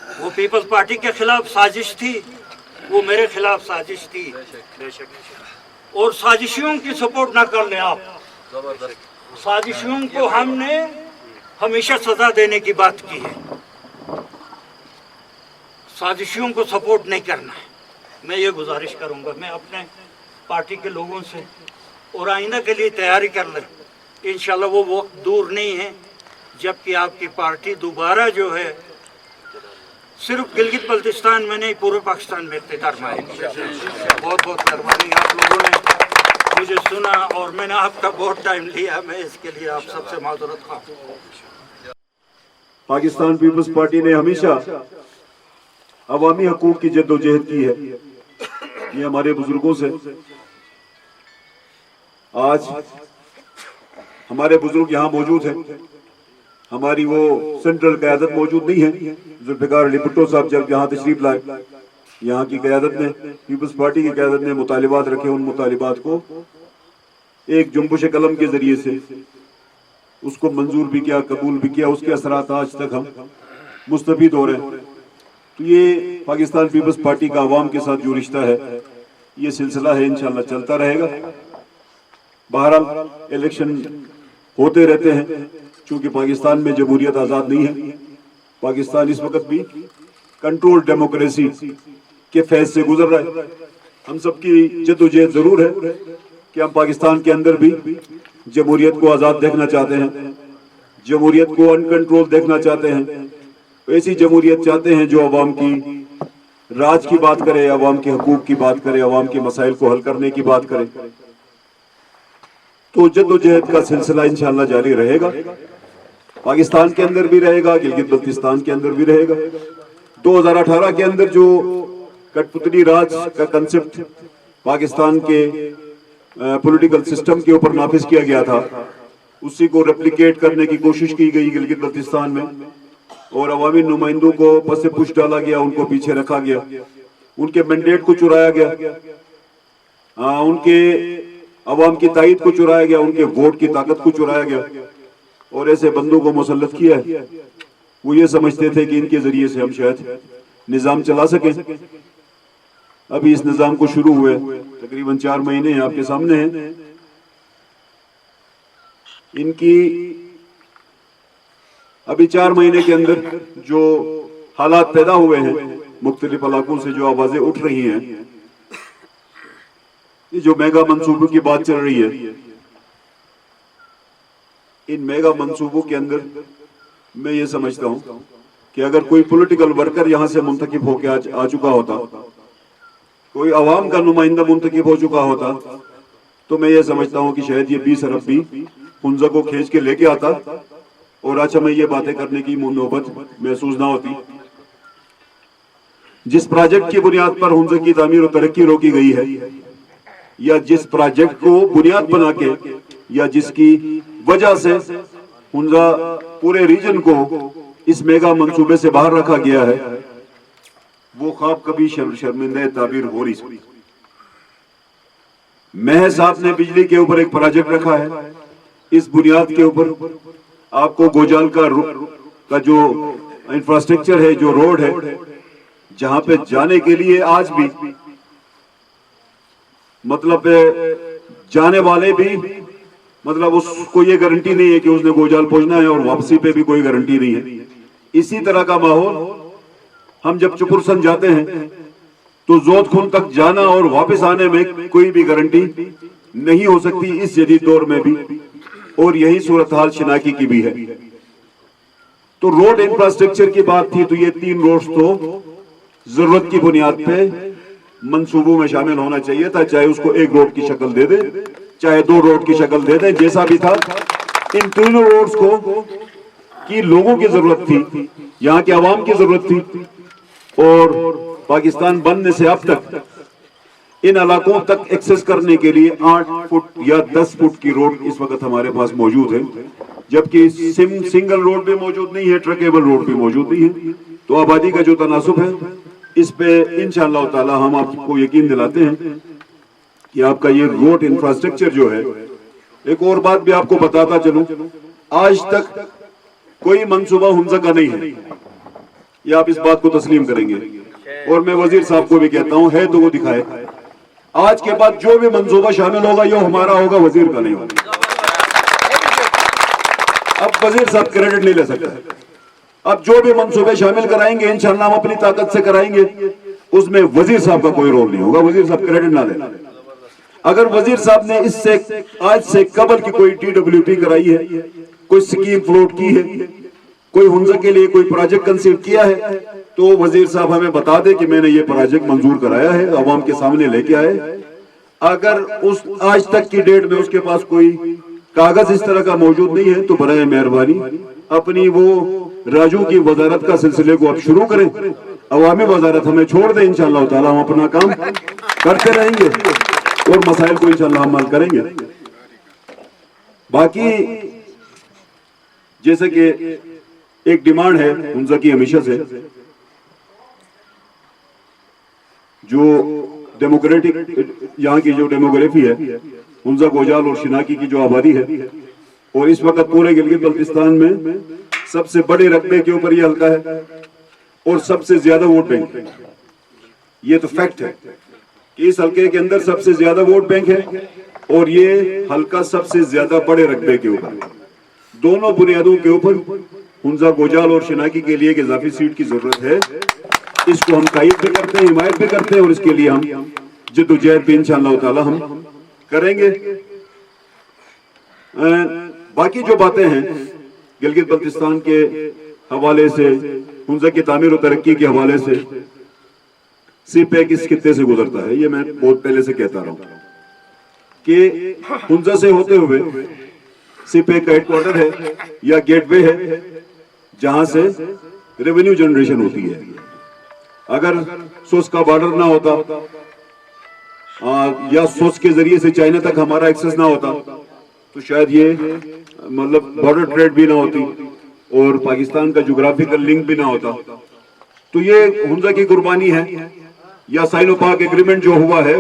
C: वो पीपल्स पार्टी के खिलाफ साजिश थी, वो मेरे खिलाफ साजिश थी। और साजिशियों की सपोर्ट ना कर लें आप। साजिशियों को हमने हमेशा सजा देने की बात की है, साजिशियों को सपोर्ट नहीं करना है। मैं ये गुजारिश करूंगा, मैं अपने पार्टी के लोगों से, और आइंदा के लिए तैयारी कर लें। इंशाल्लाह वो वक्त दूर नहीं है जबकि आपकी पार्टी दोबारा जो है सिर्फ गिलगित बल्तिस्तान में नहीं, पूरे पाकिस्तान में इक़्तिदार में आएगी। बहुत बहुत मेहरबानी, आप लोगों ने मुझे सुना और मैंने आपका बहुत टाइम लिया, मैं इसके लिए आप सबसे माजरत खा।
D: पाकिस्तान पीपल्स पार्टी ने हमेशा अवामी हकूक की जद्दोजहद की है। ये हमारे बुजुर्गों से, आज हमारे बुजुर्ग यहाँ मौजूद हैं, हमारी वो सेंट्रल क़यादत मौजूद नहीं है। जुल्फ़िकार अली भुट्टो साहब जब यहाँ तशरीफ लाए, यहाँ की क़यादत ने, पीपल्स पार्टी की क़यादत ने मुतालिबात रखे। उन मुतालिबात को एक जुम्बुश कलम के जरिए से उसको मंजूर भी किया, कबूल भी किया। उसके असरात आज तक हम मुस्तफीद हो रहे हैं। तो ये पाकिस्तान पीपल्स पार्टी का अवाम के साथ जो रिश्ता है, ये सिलसिला है, इंशाल्लाह चलता रहेगा। बहरहाल इलेक्शन होते रहते हैं, चूंकि पाकिस्तान में जमहूरियत आज़ाद नहीं है। पाकिस्तान इस वक्त भी कंट्रोल डेमोक्रेसी के फैज से गुजर रहा है। हम सबकी जद्दोजहद जरूर है कि हम पाकिस्तान के अंदर भी जमहूरियत को आज़ाद देखना चाहते हैं, जमहूरियत को अनकंट्रोल देखना चाहते हैं। ऐसी जमहूरियत चाहते हैं जो अवाम की राज की बात करे, अवाम के हकूक की बात करे, अवाम के मसाइल को हल करने की बात करे। तो जद्दोजहद का सिलसिला इंशाअल्लाह जारी रहेगा, पाकिस्तान के अंदर भी रहेगा, गिलगित बल्तिस्तान के अंदर भी रहेगा। 2018 के अंदर जो कठपुतली राज का कंसेप्ट पाकिस्तान के पॉलिटिकल सिस्टम के ऊपर नाफिज किया गया था, उसी को रेप्लिकेट करने की कोशिश की गई गिलगित बल्तिस्तान में, और अवामी नुमाइंदों को पसे पुश डाला गया, उनको पीछे रखा गया, उनके मैंडेट को चुराया गया, उनके अवाम की ताईद को चुराया गया, उनके वोट की ताकत को चुराया गया, और ऐसे बंदों को मुसल्लत किया है। वो ये समझते थे कि इनके जरिए से हम शायद निज़ाम चला सकें। अभी इस निज़ाम को शुरू हुए तकरीबन 4 महीने आपके सामने हैं। इनकी अभी 4 महीने के अंदर जो हालात पैदा हुए हैं, मुख्तलिफ इलाकों से जो आवाजें उठ रही हैं, ये जो मेगा मंसूबों की बात चल रही है, इन मेगा मंसूबों के अंदर मैं ये समझता हूं कि अगर कोई पॉलिटिकल वर्कर यहां से मुंतखब होकर आ चुका होता, कोई अवाम का नुमाइंदा मुंतखब हो चुका होता, तो मैं ये समझता हूं कि शायद ये 20 अरब भी हुंजा को खींच के लेके आता और आज हमें ये बातें करने की नौबत महसूस ना होती। जिस प्रोजेक्ट की बुनियाद पर हुंजा की तामीर और तरक्की रोकी गई है, या जिस प्रोजेक्ट को बुनियाद बना के, या जिसकी वजह से हुंजा पूरे रीजन को इस मेगा मंसूबे से बाहर रखा गया है, वो ख्वाब कभी शर्मिंदा ताबीर हो नहीं सकती। महज आपने बिजली के ऊपर एक प्रोजेक्ट रखा है, इस बुनियाद के ऊपर आपको गोजाल का जो इंफ्रास्ट्रक्चर है, जो रोड है, जहां पे जाने के लिए आज भी मतलब जाने वाले भी मतलब उसको ये गारंटी नहीं है कि उसने गोजाल पहुंचना है, और वापसी पे भी कोई गारंटी नहीं है। इसी तरह का माहौल हम जब चुपुरसन जाते हैं तो जोधखुन तक जाना और वापस आने में कोई भी गारंटी नहीं हो सकती इस जदीद दौर में भी, और यही सूरत हाल शिनाकी की भी है। तो रोड इंफ्रास्ट्रक्चर की बात थी, तो ये 3 रोड्स तो जरूरत की बुनियाद पे मंसूबों में शामिल होना चाहिए था, चाहे उसको 1 रोड की शक्ल दे दे, चाहे 2 रोड की शक्ल दे दे, जैसा भी था। इन तीनों रोड्स को की लोगों की जरूरत थी, यहाँ के आवाम की जरूरत थी, और पाकिस्तान बनने से अब तक इन इलाकों तक एक्सेस करने के लिए 8 फुट या 10 फुट की रोड इस वक्त हमारे पास मौजूद है, जबकि सिंगल रोड भी मौजूद नहीं है, ट्रकेबल रोड भी मौजूद नहीं है। तो आबादी का जो तनासुब है, इस पे इंशाअल्लाह ताला हम आपको यकीन दिलाते हैं कि आपका ये रोड इंफ्रास्ट्रक्चर जो है। एक और बात भी आपको बताता चलूं, आज तक कोई मंसूबा हुंजा का नहीं है, ये आप इस बात को तस्लीम करेंगे, और मैं वजीर साहब को भी कहता हूं, है तो वो दिखाए। आज के बाद जो भी मंसूबा शामिल होगा ये हमारा होगा, वजीर का नहीं होगा। अब वजीर साहब क्रेडिट नहीं ले सकते। अब जो भी मंसूबे शामिल कराएंगे इंशाअल्लाह हम अपनी ताकत से कराएंगे, उसमें वजीर साहब का कोई रोल नहीं होगा, वजीर साहब क्रेडिट ना देना। अगर वजीर साहब ने इससे आज से कबल की कोई TWP कराई है, कोई स्कीम फ्लोट की है, कोई हुंजा के लिए कोई प्रोजेक्ट कंसीव किया है, तो वजीर साहब हमें बता दे कि मैंने ये प्रोजेक्ट मंजूर कराया है, अवाम के सामने लेके आए। अगर उस आज तक की डेट में उसके पास कोई कागज इस तरह का मौजूद नहीं है, तो बराए मेहरबानी अपनी वो राजू की वजारत का सिलसिले को अब शुरू करें, अवामी वजारत हमें छोड़ दें। इंशाअल्लाह ताला हम अपना काम करते रहेंगे और मसाइल को इंशाअल्लाह हम हल करेंगे। बाकी जैसे कि एक डिमांड है हुंजा की हमेशा से, जो डेमोक्रेटिक यहाँ की जो डेमोग्राफी है, हुंजा गोजाल और शिनाकी की जो आबादी है, और इस वक्त पूरे गिलगित बल्तिस्तान में सबसे बड़े रकबे के ऊपर ये हल्का है और सबसे ज्यादा वोट बैंक है। ये तो फैक्ट है कि इस हल्के के अंदर सबसे ज्यादा वोट बैंक है, और ये हल्का सबसे ज्यादा बड़े रकबे के ऊपर। दोनों बुनियादों के ऊपर हुंजा गोजाल और शिनाकी के लिए एक इजाफी सीट की जरूरत है। इसको हम तायद भी करते हैं, हिमायत भी करते हैं, और इसके लिए हम जद्दोजहद भी इंशाअल्लाह ताला हम करेंगे। बाकी जो बातें हैं गिलगित बल्तिस्तान के हवाले से, हुंजा की तामीर और तरक्की के हवाले से, CPEC इस खित्ते से गुजरता है। ये मैं बहुत पहले से कहता रहा हूं कि हुंजा से होते हुए CPEC का हेडक्वार्टर है या गेटवे है, जहां से रेवेन्यू जनरेशन होती है। अगर सोच का बॉर्डर ना होता या सोच के जरिए से चाइना तक हमारा एक्सेस ना होता, तो शायद ये मतलब बॉर्डर ट्रेड भी ना होती और पाकिस्तान का ज्योग्राफिकल लिंक भी ना होता। तो ये हुंजा की कुर्बानी है, या साइनो पाक एग्रीमेंट जो हुआ है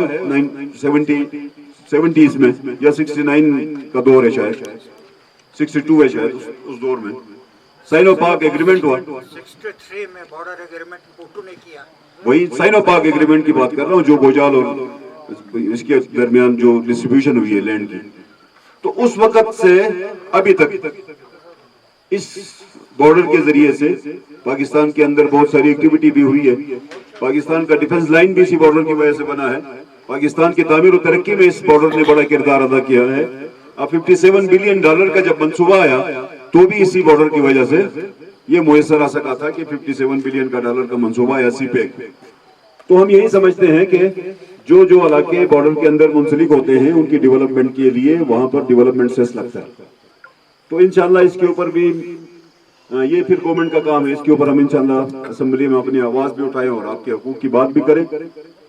D: 70s में, या 69 का दौर है शायद, 62 है शायद, उस दौर में साइनो पाक एग्रीमेंट हुआ।
C: 63 में बॉर्डर एग्रीमेंट पुटू ने किया।
D: वही साइनो पाक एग्रीमेंट की बात कर रहा हूँ, जो गोजाल और इसके दरमियान जो डिस्ट्रीब्यूशन हुई है लैंड की। तो उस वक्त से अभी तक इस बॉर्डर के जरिए से पाकिस्तान के अंदर बहुत सारी एक्टिविटी भी हुई है। पाकिस्तान का डिफेंस लाइन भी इसी बॉर्डर की वजह से बना है। पाकिस्तान की तामीर और तरक्की में इस बॉर्डर ने बड़ा किरदार अदा किया है। अब $57 बिलियन का जब मंसूबा आया, तो भी इसी बॉर्डर की वजह से ये मुयसर आ सका था कि $57 बिलियन का मंसूबा आया CPEC। तो हम यही समझते हैं कि जो जो इलाके बॉर्डर के अंदर मुंसलिक होते हैं, उनकी डेवलपमेंट के लिए वहां पर डेवलपमेंट सेस लगता है। तो इंशाल्लाह इसके ऊपर भी ये फिर गवर्नमेंट का काम है, इसके ऊपर हम इंशाल्लाह असेंबली में अपनी आवाज भी उठाएं और आपके हकूक की बात भी करें।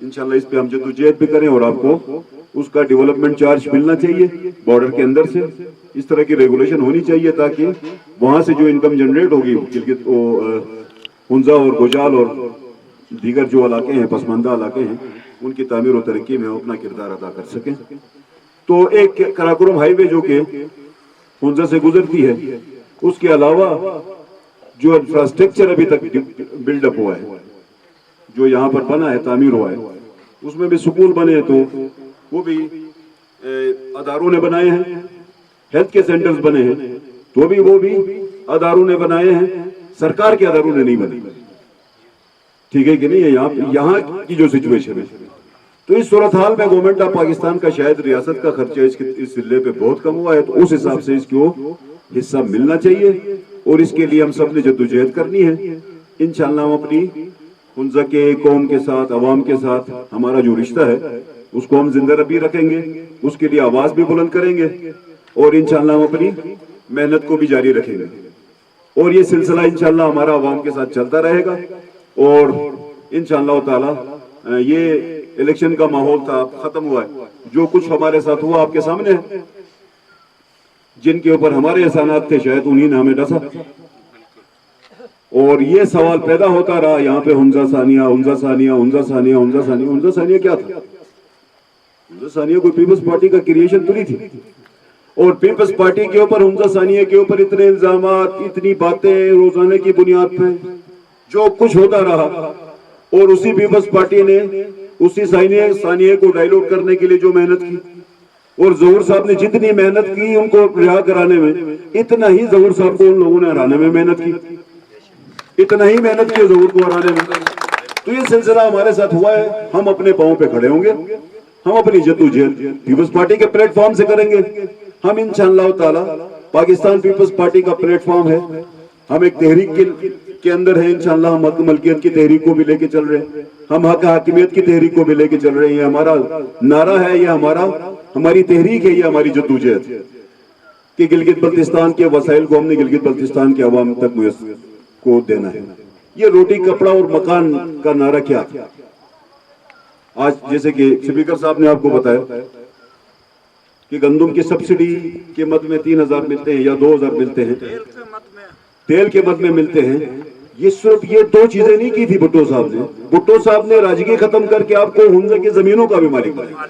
D: इंशाल्लाह इस पे हम जद्दोजहद भी करें और आपको उसका डेवलपमेंट चार्ज मिलना चाहिए बॉर्डर के अंदर से। इस तरह की रेगुलेशन होनी चाहिए ताकि वहां से जो इनकम जनरेट होगी गिलगित हुंजा और गोजाल और دیگر جو علاقے ہیں پسماندہ علاقے ہیں ان کی تعمیر و ترقی میں اپنا کردار ادا کر سکیں. تو ایک کراکرم ہائی وے جو کہ ہنزا سے گزرتی ہے، اس کے علاوہ جو انفراسٹرکچر ابھی تک بلڈ اپ ہوا ہے، جو یہاں پر بنا ہے، تعمیر ہوا ہے، اس میں بھی سکول بنے ہیں، تو وہ بھی اداروں نے بنائے ہیں. ہیلتھ کے سینٹرز بنے ہیں تو بھی وہ بھی اداروں نے بنائے ہیں، سرکار کے اداروں نے نہیں بنے. ٹھیک ہے کہ نہیں ہے یہاں کی جو سچویشن ہے. تو اس صورتحال میں گورنمنٹ آف پاکستان کا شاید ریاست کا خرچہ اس ضلع پہ بہت کم ہوا ہے، تو اس حساب سے اس کو حصہ ملنا چاہیے، اور اس کے لیے ہم سب نے جدوجہد کرنی ہے. انشاءاللہ ہم اپنی ہنزا کے قوم کے ساتھ، عوام کے ساتھ ہمارا جو رشتہ ہے اس کو ہم زندہ ربی رکھیں گے، اس کے لیے آواز بھی بلند کریں گے، اور انشاءاللہ ہم اپنی محنت کو بھی جاری رکھیں گے. اور یہ سلسلہ انشاءاللہ ہمارا عوام کے ساتھ چلتا رہے گا. اور انشاءاللہ تعالی یہ الیکشن کا ماحول تھا، ختم ہوا ہے. جو کچھ ہمارے ساتھ ہوا آپ کے سامنے ہے، جن کے اوپر ہمارے احسانات تھے شاید انہی نے ہمیں ڈسا. اور یہ سوال پیدا ہوتا رہا یہاں پہ ہنزا ثانیہ، ہنزا ثانیہ، ہنزا ثانیہ، ہنزا ثانیہ. ہنزا ثانیہ کیا تھا؟ ہنزا ثانیہ کوئی پیپلز پارٹی کا کریشن تو نہیں تھی. اور پیپلز پارٹی کے اوپر، ہنزا ثانیہ کے اوپر اتنے الزامات، اتنی باتیں روزانہ کی بنیاد پہ جو کچھ ہوتا رہا. اور اسی پیپلز پارٹی نے اسی ثانیہ کو ڈائلوٹ کرنے کے لیے جو محنت کی، اور ظہور صاحب نے جتنی محنت کی ان کو رہا کرانے میں، اتنا ہی ظہور صاحب کو ان لوگوں نے ہرانے میں محنت کی، اتنا ہی محنت کی ظہور کو ہرانے میں. تو یہ سلسلہ ہمارے ساتھ ہوا ہے. ہم اپنے پاؤں پہ کھڑے ہوں گے، ہم اپنی جدوجہد پیپلز پارٹی کے پلیٹ فارم سے کریں گے. ہم انشاءاللہ تعالی پاکستان پیپلز پارٹی کا پلیٹ فارم ہے، ہم ایک تحریک کے اندر ہیں. انشاءاللہ ہم حق ملکیت کی تحریک کو بھی لے کے چل رہے ہیں، ہم حق حاکمیت کی تحریک کو بھی لے کے چل رہے ہیں. یہ ہمارا نعرہ ہے، یہ ہماری تحریک ہے، یہ ہماری جدوجہد کہ گلگت بلتستان کے وسائل کو ہم نے گلگت بلتستان کے عوام تک میسر کو دینا ہے. یہ روٹی کپڑا اور مکان کا نعرہ کیا؟ آج جیسے کہ اسپیکر صاحب نے آپ کو بتایا کہ گندم کی سبسڈی کے مد میں 3000 ملتے ہیں یا 2000 ملتے ہیں، تیل کے مد میں ملتے ہیں. یہ صرف یہ دو چیزیں نہیں کی تھی بھٹو صاحب نے. بھٹو صاحب نے راجگی ختم کر کے آپ کو ہنزا کی زمینوں کا بھی مالک بنایا.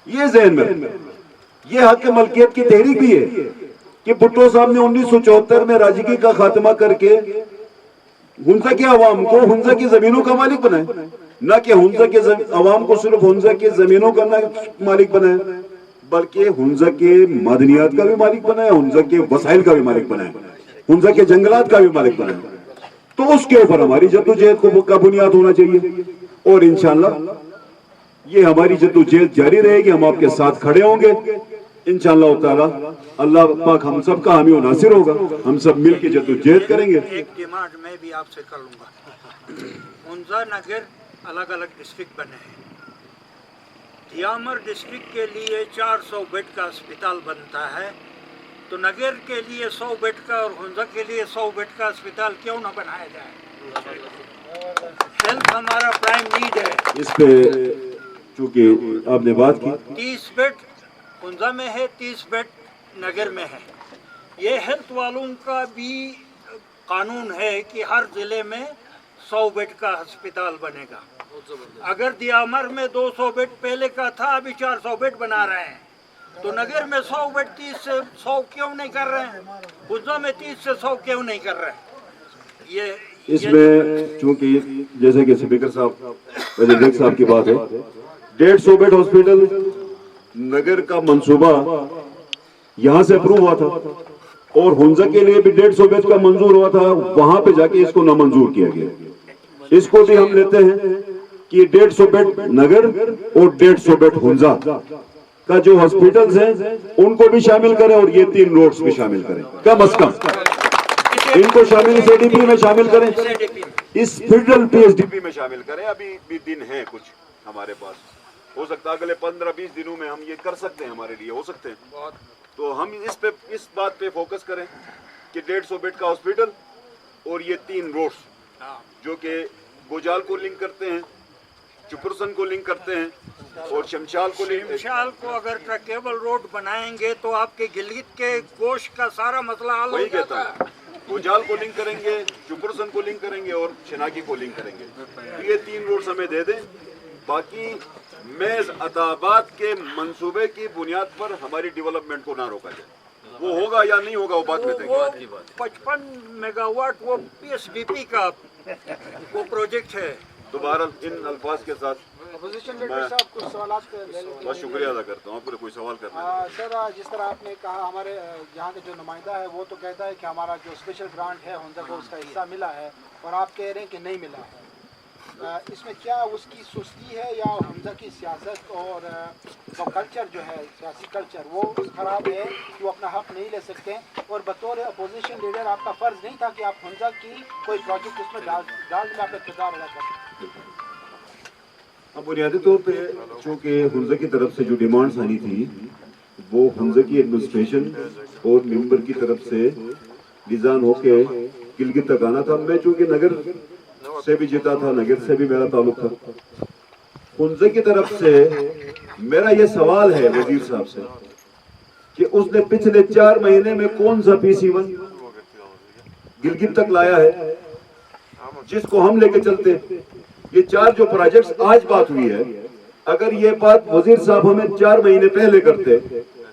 D: یہ ذہن میں، یہ حق ملکیت کی تحریک بھی ہے کہ بھٹو صاحب نے 1974 میں راجگی کا خاتمہ کر کے ہنزا کے عوام کو ہنزا کی زمینوں کا مالک بنایا. نہ کہ ہنزا کے عوام کو صرف ہنزا کی زمینوں کا مالک بنایا، بلکہ ہنزا کے معدنیات کا بھی مالک بنایا، ہنزا کے وسائل کا بھی مالک بنایا، ہنزا کے جنگلات کا بھی مالک بنایا. تو اس کے اوپر ہماری جدوجہد کا بنیاد ہونا چاہیے. اور انشاءاللہ یہ ہماری جدوجہد جاری رہے گی. ہم آپ کے ساتھ کھڑے ہوں گے انشاءاللہ تعالی. اللہ پاک ہم سب کا حامی و ناصر ہوگا. ہم سب مل کے جدوجہد کریں گے.
C: ایک ڈیمانڈ میں بھی آپ سے کر لوں گا. ہنزا نگر الگ الگ ڈسٹرکٹ بنے ہیں. دیامر ڈسٹرکٹ کے لیے 400 بیڈ کا اسپتال بنتا ہے، تو نگر کے لیے 100 بیڈ کا اور ہنزا کے لیے 100 بیڈ کا اسپتال کیوں نہ بنایا جائے؟ ہیلتھ ہمارا پرائم نیڈ ہے.
D: اس پہ چونکہ آپ نے بات کی،
C: 30 بیڈ ہنزا میں ہے، 30 بیڈ نگر میں ہے. یہ ہیلتھ والوں کا بھی قانون ہے کہ ہر ضلع میں 100 بیڈ کا ہسپتال بنے گا. اگر دیامر میں 200 بیڈ پہلے کا تھا، ابھی 400 بیڈ بنا رہے ہیں، تو نگر میں 100 بیڈ 30 سے 100 کیوں نہیں کر رہے ہیں؟ ہنزا میں 30 سے 100 کیوں نہیں کر رہے ہیں؟
D: اس میں چونکہ جیسے کہ اسپیکر صاحب صاحب کی بات ہے، 150 بیڈ ہاسپٹل نگر کا منصوبہ یہاں سے اپروو ہوا تھا، اور ہنزا کے لیے بھی 150 بیڈ کا منظور ہوا تھا. وہاں پہ جا کے اس کو نامنظور کیا گیا. اس کو بھی ہم لیتے ہیں کہ 150 بیڈ نگر اور 150 بیڈ ہنزا کا جو ہاسپٹلز ہیں ان کو بھی شامل کریں، اور یہ 3 روڈز بھی شامل کریں کم از کم. ان کو شامل CDP میں شامل کریں، اس فیڈرل PSDP میں شامل کریں. ابھی بھی دن ہیں کچھ ہمارے پاس، ہو سکتا ہے اگلے 15-20 دنوں میں ہم یہ کر سکتے ہیں، ہمارے لیے ہو سکتے ہیں. تو ہم اس بات پہ فوکس کریں کہ 150 بیڈ کا ہاسپٹل اور یہ 3 روڈز جو کہ گوجال کو لنک کرتے ہیں، چپرسن کو لنک کرتے ہیں اور شمشال کو لنک.
C: شمشال کو اگر ٹرکیبل روڈ بنائیں گے تو آپ کے گلگت کے گوشت کا سارا مسئلہ حل ہو جاتا ہے.
D: گوجال کو لنک کریں گے, چپرسن کو لنک کریں گے اور شناکی کو لنک کریں گے. یہ 3 روڈز ہمیں دے دیں. باقی محض عطاباد کے منصوبے کی بنیاد پر ہماری ڈیولپمنٹ کو نہ روکا جائے. وہ ہوگا یا نہیں ہوگا وہ بات میں دیکھیں گے.
C: 55 میگا واٹ وہ PSDP کا وہ پروجیکٹ ہے.
D: دوبارہ ان الفاظ کے ساتھ
E: اپوزیشن لیڈر صاحب کچھ سوالات
D: بہت شکریہ ادا کرتا ہوں. آپ کو کوئی سوال کرنا ہے؟
E: سر جس طرح آپ نے کہا ہمارے یہاں کا جو نمائندہ ہے وہ تو کہتا ہے کہ ہمارا جو اسپیشل گرانٹ ہے ہنزا کو اس کا حصہ ملا ہے, اور آپ کہہ رہے ہیں کہ نہیں ملا ہے. اس میں کیا اس کی سستی ہے یا ہنزا کی سیاست اور وہ کلچر جو ہے سیاسی کلچر وہ خراب ہے کہ وہ اپنا حق نہیں لے سکتے؟ اور بطور اپوزیشن لیڈر آپ کا فرض نہیں تھا کہ آپ ہنزا کی کوئی پروجیکٹ اس میں ڈالنے میں اپنا کردار ادا کر سکتے؟
D: اب بنیادی طور پہ چونکہ ہنزا کی طرف سے جو ڈیمانڈز آنی تھی وہ ہنزا کی ایڈمنسٹریشن اور ممبر کی طرف سے ڈیزائن ہو کے گلگت تک آنا تھا. میں چونکہ نگر سے بھی جیتا تھا, نگر سے بھی میرا تعلق تھا. ہنزا کی طرف سے میرا یہ سوال ہے وزیر صاحب سے کہ اس نے پچھلے 4 مہینے میں کون سا PC1 گلگت تک لایا ہے جس کو ہم لے کے چلتے. یہ 4 جو پروجیکٹس آج بات ہوئی ہے, اگر یہ بات وزیر صاحب ہمیں 4 مہینے پہلے کرتے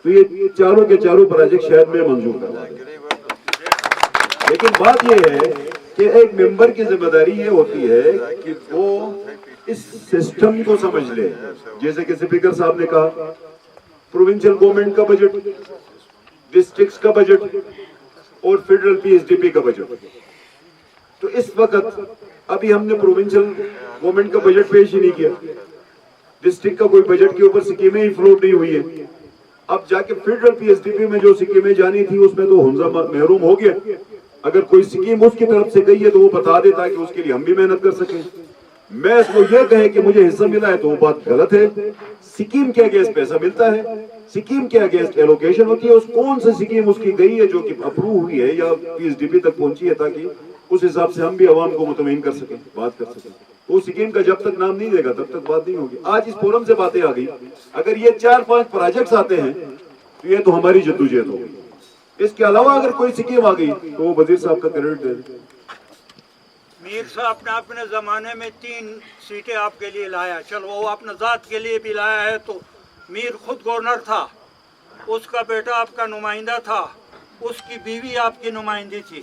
D: تو یہ چاروں کے چاروں پروجیکٹ شاید میں منظور کروا دیتا. لیکن بات یہ ہے کہ ایک ممبر کی ذمہ داری یہ ہوتی ہے کہ وہ اس سسٹم کو سمجھ لے. جیسے کہ اسپیکر صاحب نے کہا پروونشل گورنمنٹ کا بجٹ, ڈسٹرکٹس کا بجٹ اور فیڈرل PSDP کا بجٹ. تو اس وقت ابھی ہم نے پروونشل گورنمنٹ کا بجٹ پیش ہی نہیں کیا, ڈسٹرکٹ کا کوئی بجٹ کے اوپر سکیمیں ہی فلوٹ نہیں ہوئی ہے. اب جا کے فیڈرل PSDP میں جو سکیمیں جانی تھی اس میں تو ہنزا محروم ہو گیا. اگر کوئی سکیم اس کی طرف سے گئی ہے تو وہ بتا دے تاکہ اس کے لیے ہم بھی محنت کر سکیں. میں اس کو یہ کہے کہ مجھے حصہ ملا ہے تو وہ بات غلط ہے. سکیم کے اگینسٹ پیسہ ملتا ہے, سکیم کے اگینسٹ ایلوکیشن ہوتی ہے. اس کون سے سکیم اس کی گئی ہے جو کہ اپروو ہوئی ہے یا PSDP تک پہنچی ہے تاکہ اس حساب سے ہم بھی عوام کو مطمئن کر سکیں, بات کر سکیں. وہ سکیم کا جب تک نام نہیں دے گا تب تک بات نہیں ہوگی. آج اس فورم سے باتیں آ گئی. اگر یہ 4-5 پروجیکٹس آتے ہیں تو یہ تو ہماری جدوجہد ہوگی. اس کے علاوہ اگر کوئی سکیم آ گئی تو وہ وزیر صاحب کا کریڈٹ دے دیں.
C: میر صاحب نے اپنے زمانے میں 3 سیٹیں آپ کے لیے لایا. چلو وہ اپنے ذات کے لیے بھی لایا ہے تو میر خود گورنر تھا, اس کا بیٹا آپ کا نمائندہ تھا, اس کی بیوی آپ کی نمائندی تھی.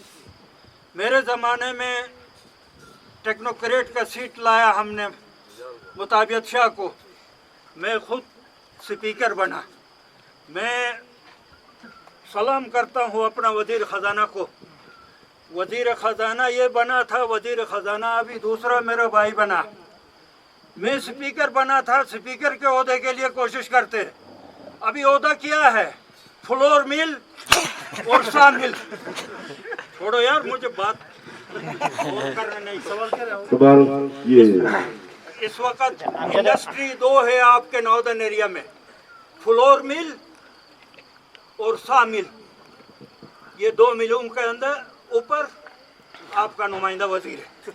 C: میرے زمانے میں ٹیکنوکریٹ کا سیٹ لایا ہم نے مطابعت شاہ کو, میں خود سپیکر بنا. میں سلام کرتا ہوں اپنا وزیر خزانہ کو. وزیر خزانہ یہ بنا تھا, وزیر خزانہ ابھی دوسرا میرا بھائی بنا. میں سپیکر بنا تھا, سپیکر کے عہدے کے لیے کوشش کرتے. ابھی عہدہ کیا ہے, فلور مل اور سا مل. چھوڑو یار مجھے بات کرنے نہیں, سوال کر رہا ہوں. اس وقت انڈسٹری 2 ہے آپ کے ناردرن ایریا میں, فلور مل اور سا مل. یہ 2 ملوں کے اندر اوپر آپ کا نمائندہ وزیر ہے.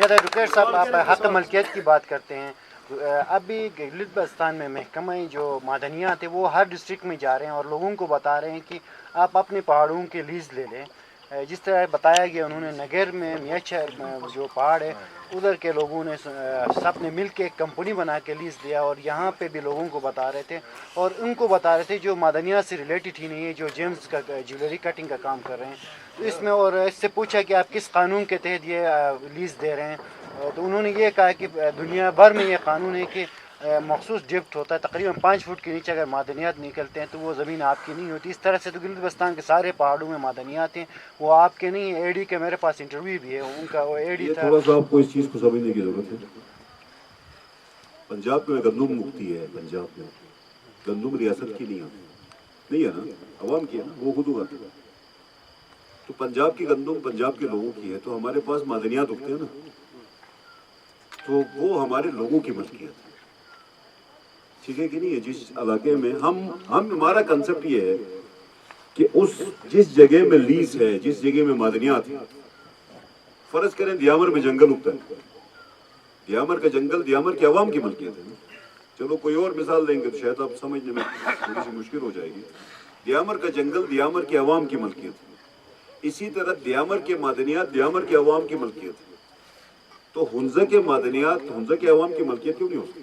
E: ایڈوکیٹ صاحب آپ حق ملکیت کی بات کرتے ہیں. ابھی گلگت بلتستان میں محکمہ جو معدنیات ہے وہ ہر ڈسٹرکٹ میں جا رہے ہیں اور لوگوں کو بتا رہے ہیں کہ آپ اپنے پہاڑوں کے لیز لے لیں. جس طرح بتایا گیا انہوں نے نگر میں میاچر جو پہاڑ ہے ادھر کے لوگوں نے سب نے مل کے ایک کمپنی بنا کے لیز دیا, اور یہاں پہ بھی لوگوں کو بتا رہے تھے اور ان کو بتا رہے تھے جو معدنیات سے ریلیٹڈ ہی نہیں ہے, جو جیمز کا جیولری کٹنگ کا کام کر رہے ہیں. تو اس میں اور اس سے پوچھا کہ آپ کس قانون کے تحت یہ لیز دے رہے ہیں, تو انہوں نے یہ کہا کہ دنیا بھر میں یہ قانون ہے کہ مخصوص ڈپٹ ہوتا ہے, تقریباً 5 فٹ کے نیچے اگر معدنیات نکلتے ہیں تو وہ زمین آپ کی نہیں ہوتی. اس طرح سے تو گلگت بلتستان کے سارے پہاڑوں میں معدنیات ہیں, وہ آپ کے نہیں ہیں. AD کے میرے پاس انٹرویو بھی ہے, ان کا وہ AD تھا.
D: تھوڑا سا آپ کو اس چیز کو سمجھنے کی ضرورت ہے. پنجاب میں گندم مکتی ہے, پنجاب میں گندم ریاست کی نہیں ہے نا, عوام کی ہے نا, وہ خود اگاتے ہیں. تو پنجاب کی گندم پنجاب کے لوگوں کی ہے, تو ہمارے پاس معدنیات اگتے ہیں نا, تو وہ ہمارے لوگوں کی ملکیت ہے. ٹھیک ہے کہ نہیں ہے. جس علاقے میں ہمارا کنسپٹ یہ ہے کہ جس جگہ میں لیز ہے, جس جگہ میں معدنیات ہے, فرض کریں دیامر میں جنگل اگتا ہے, دیامر کا جنگل دیامر کے عوام کی ملکیت ہے. چلو کوئی اور مثال دیں گے تو شاید آپ سمجھنے میں تھوڑی سی مشکل ہو جائے گی. دیامر کا جنگل دیامر کے عوام کی ملکیت ہے، اسی طرح دیامر کے معدنیات دیامر کے عوام کی ملکیت ہے، تو ہنزہ کے معدنیات ہنزہ کے عوام کی ملکیت کیوں نہیں ہو سکتی؟